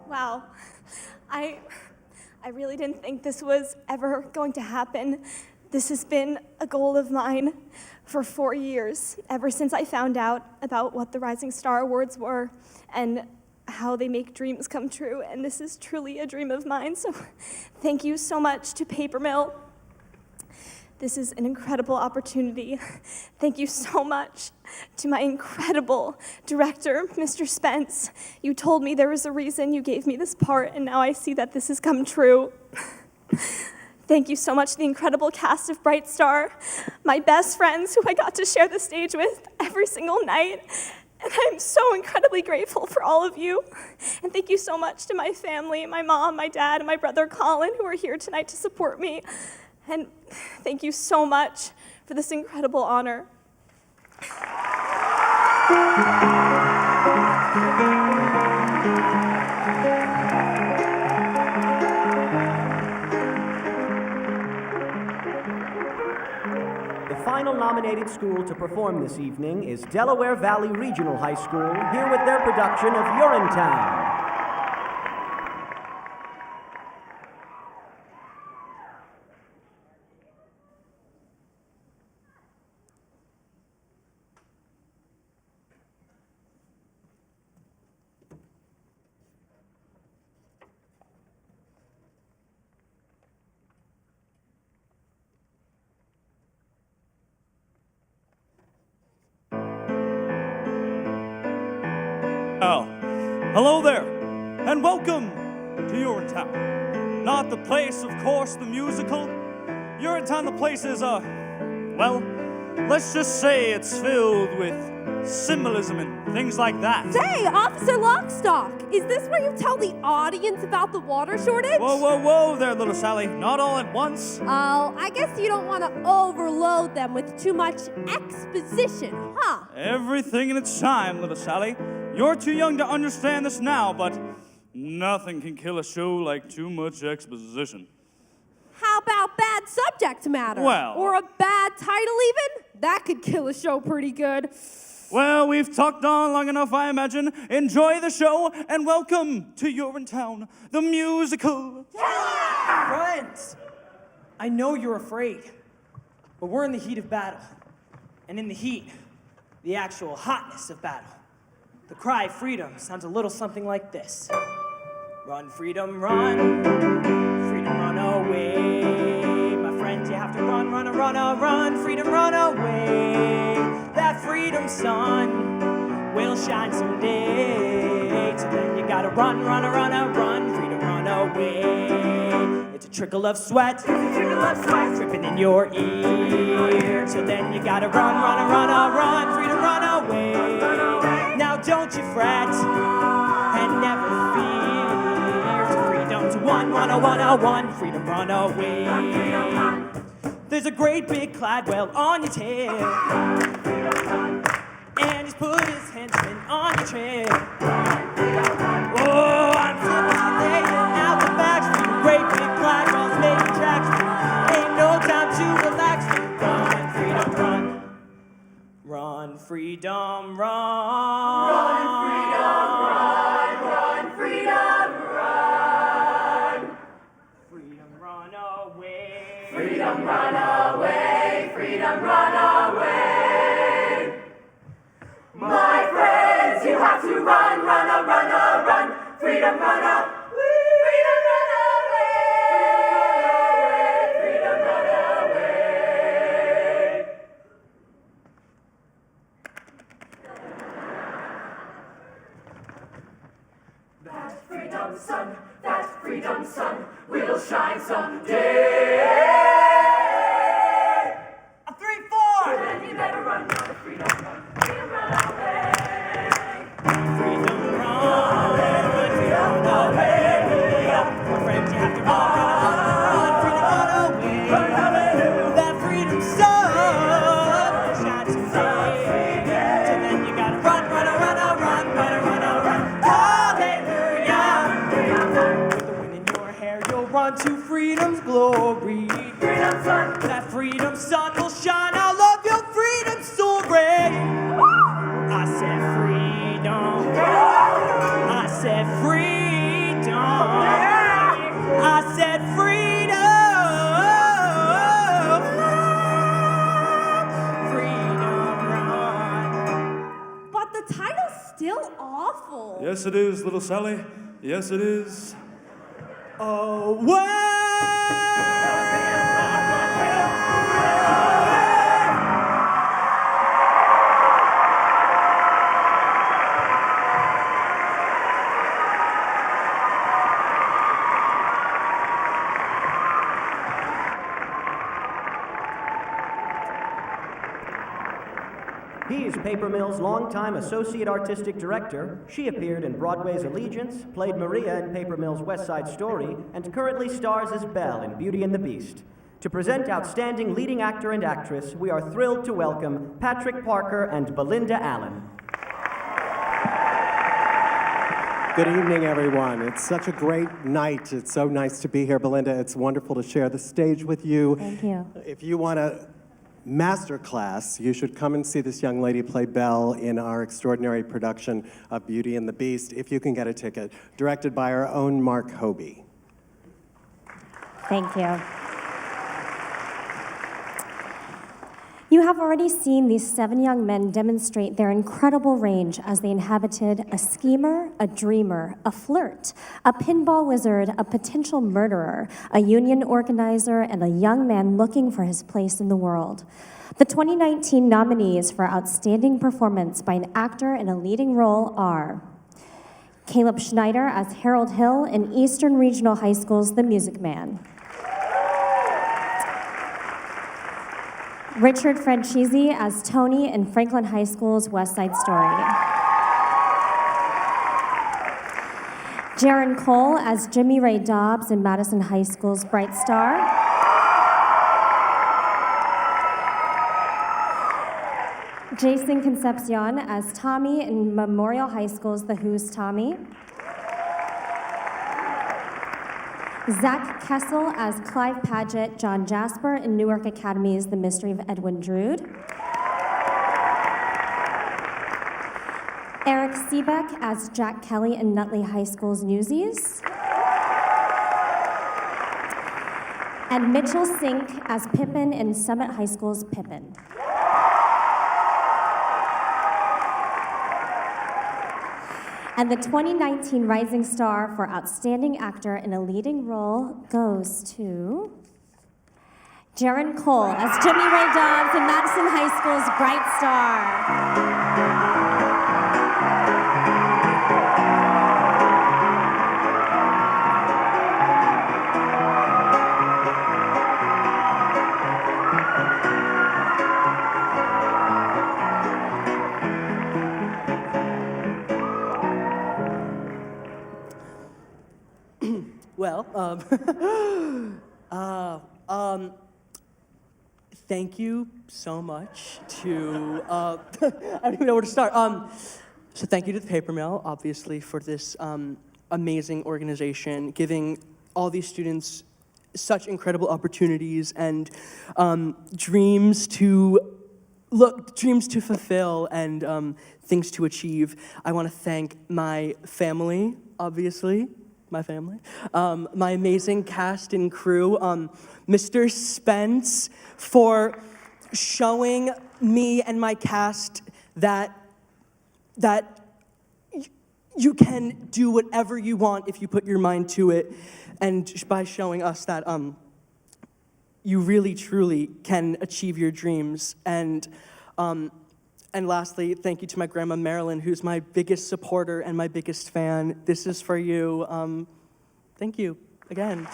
Wow, I really didn't think this was ever going to happen. This has been a goal of mine for 4 years, ever since I found out about what the Rising Star Awards were and how they make dreams come true, and this is truly a dream of mine, so thank you so much to Paper Mill. This is an incredible opportunity. Thank you so much to my incredible director, Mr. Spence. You told me there was a reason you gave me this part, and now I see that this has come true. Thank you so much to the incredible cast of Bright Star, my best friends who I got to share the stage with every single night, and I'm so incredibly grateful for all of you. And thank you so much to my family, my mom, my dad, and my brother Colin, who are here tonight to support me. And thank you so much for this incredible honor. The final nominated school to perform this evening is Delaware Valley Regional High School, here with their production of Urinetown. Hello there, and welcome to Urinetown. Not the place, of course, the musical. Urinetown, the place is, well, let's just say it's filled with symbolism and things like that. Say, Officer Lockstock, is this where you tell the audience about the water shortage? Whoa, whoa, whoa there, little Sally. Not all at once. Oh, I guess you don't want to overload them with too much exposition, huh? Everything in its time, little Sally. You're too young to understand this now, but nothing can kill a show like too much exposition. How about bad subject matter? Well... Or a bad title even? That could kill a show pretty good. Well, we've talked on long enough, I imagine. Enjoy the show, and welcome to Urinetown, the musical. Friends, I know you're afraid, but we're in the heat of battle. And in the heat, the actual hotness of battle. The cry freedom sounds a little something like this. Run, freedom, run. Freedom, run away. My friends, you have to run, run, run, run. Freedom, run away. That freedom freedom sun will shine someday. So then you gotta run, run, run, run, freedom run away. It's a trickle of sweat, dripping in your ear. So then you gotta run, run, run, run, freedom run away. Now don't you fret and never fear. To freedom's 1, freedom run away. There's a great big Cladwell on your tail, and he's put his henchmen on your trail. Oh, I'm simply laying out the facts for you. Great big Cladwell's making tracks for you. Ain't no time to relax. Run, freedom, run. Run, freedom, run. Run, freedom, run. Run, freedom, run. Freedom, run away. Freedom, run away. Freedom, run away. My friends, you have to run, run, run, run. Freedom, run away. Freedom, run away. Freedom, run away. That freedom sun will shine someday. 3, 4. So then you better run, run, freedom run away. Freedom run away. My friends, you have to run, freedom run away. That freedom sun shines someday. So then you gotta run, hallelujah. With the wind in your hair, you'll run to freedom's glory. Freedom sun. That freedom sun will shine all of your freedom story. I said freedom. I said freedom. I said freedom. Freedom run. But the title's still awful. Yes, it is, little Sally. Yes, it is. Away. He's Paper Mill's longtime associate artistic director. She appeared in Broadway's Allegiance, played Maria in Paper Mill's West Side Story, and currently stars as Belle in Beauty and the Beast. To present Outstanding Leading Actor and Actress, we are thrilled to welcome Patrick Parker and Belinda Allen. Good evening, everyone. It's such a great night. It's so nice to be here, Belinda. It's wonderful to share the stage with you. Thank you. If you want a master class, you should come and see this young lady play Belle in our extraordinary production of Beauty and the Beast, if you can get a ticket, directed by our own Mark Hobie. Thank you. You have already seen these 7 young men demonstrate their incredible range as they inhabited a schemer, a dreamer, a flirt, a pinball wizard, a potential murderer, a union organizer, and a young man looking for his place in the world. The 2019 nominees for Outstanding Performance by an Actor in a Leading Role are Caleb Schneider as Harold Hill in Eastern Regional High School's The Music Man, Richard Franchisi as Tony in Franklin High School's West Side Story, Jaron Cole as Jimmy Ray Dobbs in Madison High School's Bright Star, Jason Concepcion as Tommy in Memorial High School's The Who's Tommy, Zach Kessel as Clive Paget, John Jasper in Newark Academy's The Mystery of Edwin Drood, Eric Seebeck as Jack Kelly in Nutley High School's Newsies, and Mitchell Sink as Pippin in Summit High School's Pippin. And the 2019 Rising Star for Outstanding Actor in a Leading Role goes to Darren Cole as Jimmy Ray Dobbs in Madison High School's Bright Star. Well, thank you so much to, I don't even know where to start. So thank you to the Paper Mill, obviously, for this amazing organization, giving all these students such incredible opportunities and dreams to fulfill and things to achieve. I want to thank my family, obviously. My family, my amazing cast and crew, Mr. Spence, for showing me and my cast that you can do whatever you want if you put your mind to it, and by showing us that you really truly can achieve your dreams. And lastly, thank you to my grandma Marilyn, who's my biggest supporter and my biggest fan. This is for you. Thank you again.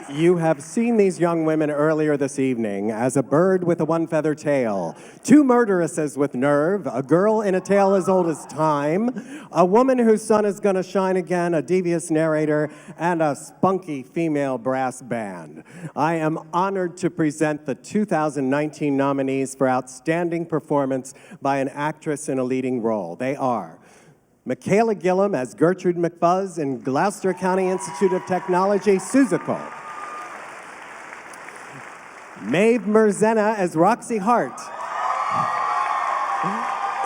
You have seen these young women earlier this evening as a bird with a one-feather tail, two murderesses with nerve, a girl in a tale as old as time, a woman whose sun is gonna shine again, a devious narrator, and a spunky female brass band. I am honored to present the 2019 nominees for Outstanding Performance by an Actress in a Leading Role. They are Michaela Gillum as Gertrude McFuzz in Gloucester County Institute of Technology, Seussical. Maeve Merzena as Roxy Hart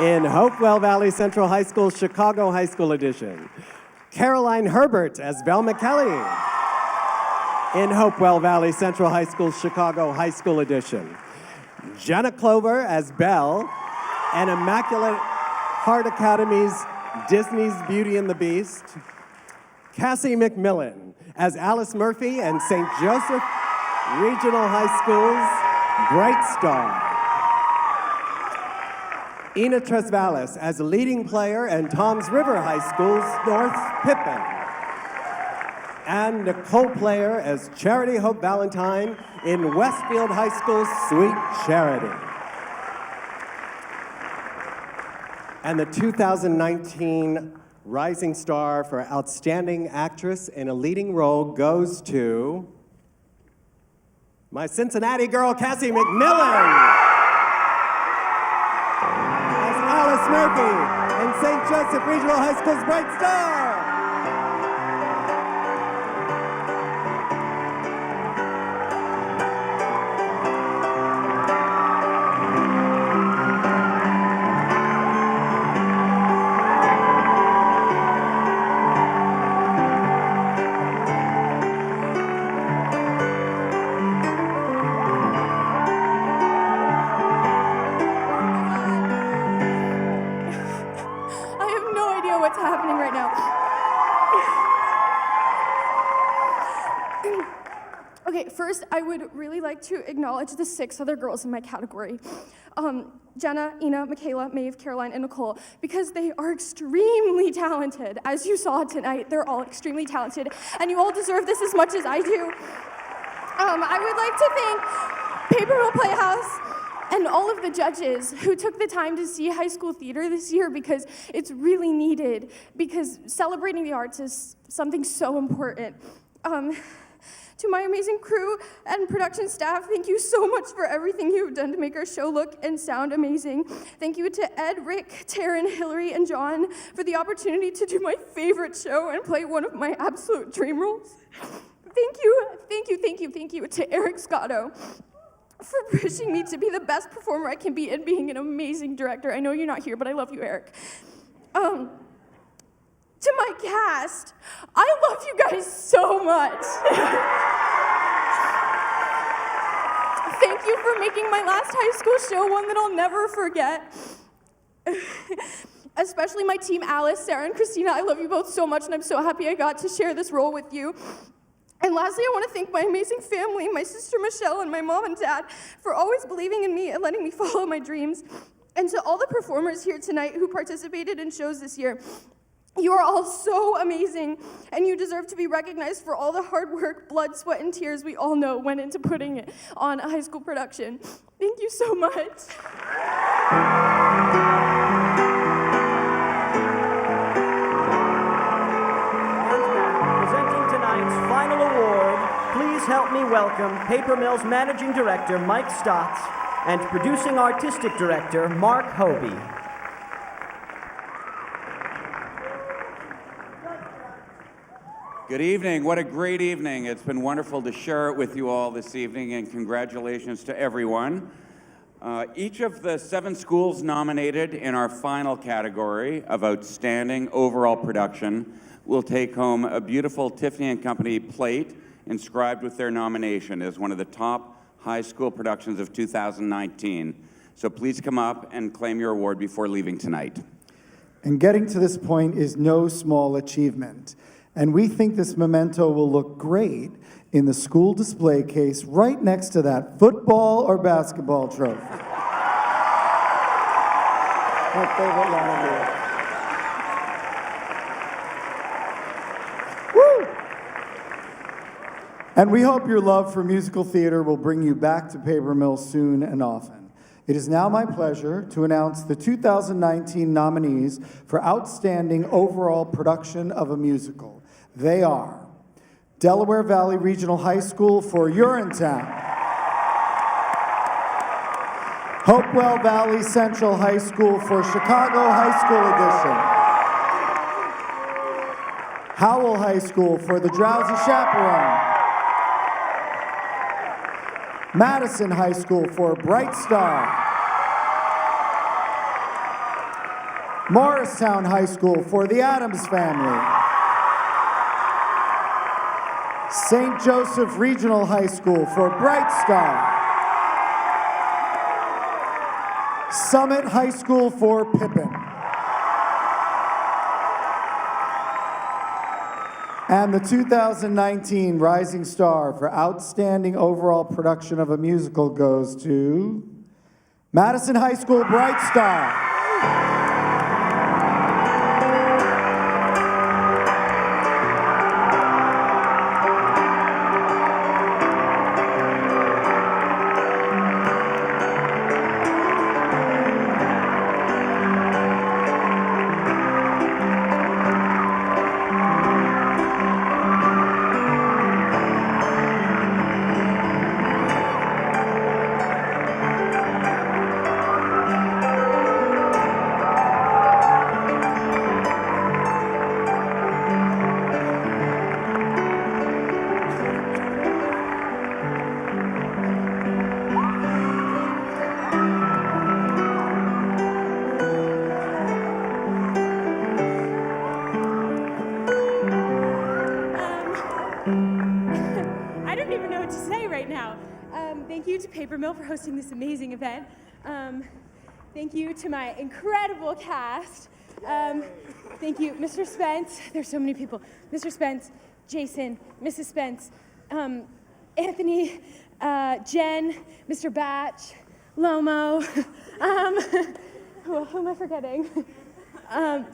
in Hopewell Valley Central High School, Chicago High School Edition. Caroline Herbert as Belle McKelly in Hopewell Valley Central High School, Chicago High School Edition. Jenna Clover as Belle and Immaculate Heart Academy's Disney's Beauty and the Beast. Cassie McMillan as Alice Murphy and St. Joseph Regional High School's Bright Star. Ina Tresvalis as a leading player in Toms River High School's North Pippin. And Nicole Player as Charity Hope Valentine in Westfield High School's Sweet Charity. And the 2019 Rising Star for Outstanding Actress in a Leading Role goes to my Cincinnati girl, Cassie McMillan, as Alice Murphy in St. Joseph Regional High School's Bright Star. First, I would really like to acknowledge the 6 other girls in my category. Jenna, Ina, Michaela, Maeve, Caroline, and Nicole, because they are extremely talented. As you saw tonight, they're all extremely talented, and you all deserve this as much as I do. I would like to thank Paper Mill Playhouse and all of the judges who took the time to see high school theater this year, because it's really needed, because celebrating the arts is something so important. To my amazing crew and production staff, thank you so much for everything you've done to make our show look and sound amazing. Thank you to Ed, Rick, Taryn, Hillary, and John for the opportunity to do my favorite show and play one of my absolute dream roles. Thank you to Eric Scotto for pushing me to be the best performer I can be and being an amazing director. I know you're not here, but I love you, Eric. To my cast, I love you guys so much. Thank you for making my last high school show one that I'll never forget. Especially my team, Alice, Sarah, and Christina. I love you both so much, and I'm so happy I got to share this role with you. And lastly, I want to thank my amazing family, my sister Michelle, and my mom and dad for always believing in me and letting me follow my dreams. And to all the performers here tonight who participated in shows this year, you are all so amazing, and you deserve to be recognized for all the hard work, blood, sweat, and tears we all know went into putting it on a high school production. Thank you so much. Final award, please help me welcome Paper Mill's Managing Director, Mike Stotts, and Producing Artistic Director, Mark Hobie. Good evening. What a great evening. It's been wonderful to share it with you all this evening, and congratulations to everyone. Each of the 7 schools nominated in our final category of Outstanding Overall Production will take home a beautiful Tiffany & Company plate inscribed with their nomination as one of the top high school productions of 2019. So please come up and claim your award before leaving tonight. And getting to this point is no small achievement. And we think this memento will look great in the school display case right next to that football or basketball trophy. My favorite line here. And we hope your love for musical theater will bring you back to Paper Mill soon and often. It is now my pleasure to announce the 2019 nominees for Outstanding Overall Production of a Musical. They are Delaware Valley Regional High School for Urinetown, Hopewell Valley Central High School for Chicago High School Edition, Howell High School for The Drowsy Chaperone, Madison High School for Bright Star, Morristown High School for The Addams Family, St. Joseph Regional High School for Bright Star, Summit High School for Pippin, and the 2019 Rising Star for Outstanding Overall Production of a Musical goes to Madison High School Bright Star. Thank you to Paper Mill for hosting this amazing event. Thank you to my incredible cast. Thank you, Mr. Spence. There's so many people. Mr. Spence, Jason, Mrs. Spence, Anthony, Jen, Mr. Batch, Lomo. Who am I forgetting? Oh,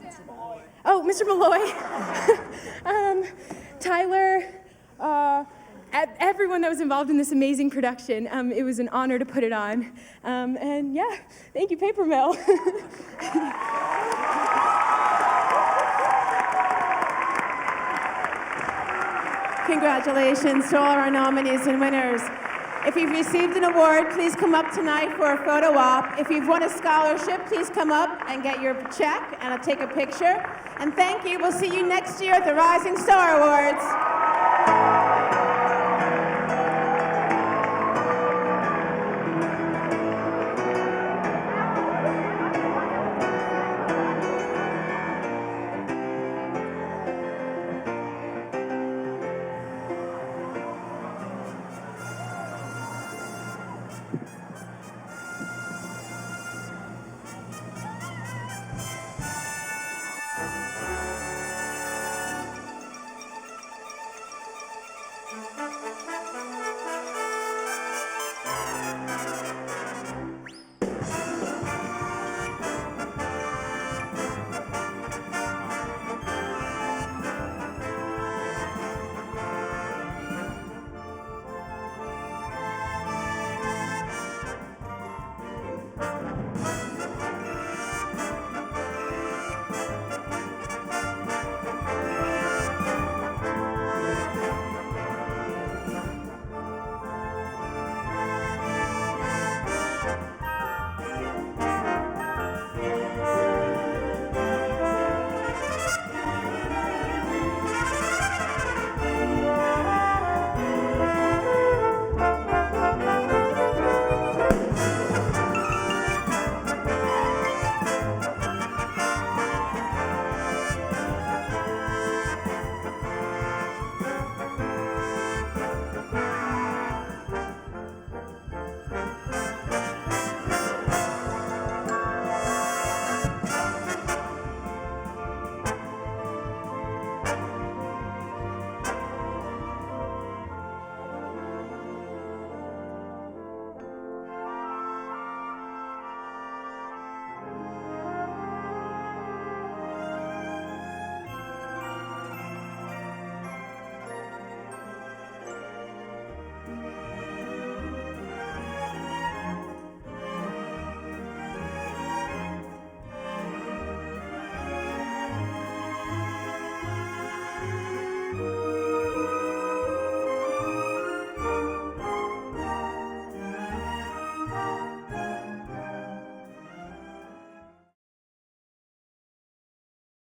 Mr. Malloy. Tyler. Everyone that was involved in this amazing production. It was an honor to put it on. And yeah, thank you, Paper Mill. Congratulations to all our nominees and winners. If you've received an award, please come up tonight for a photo op. If you've won a scholarship, please come up and get your check and I'll take a picture. And thank you. We'll see you next year at the Rising Star Awards.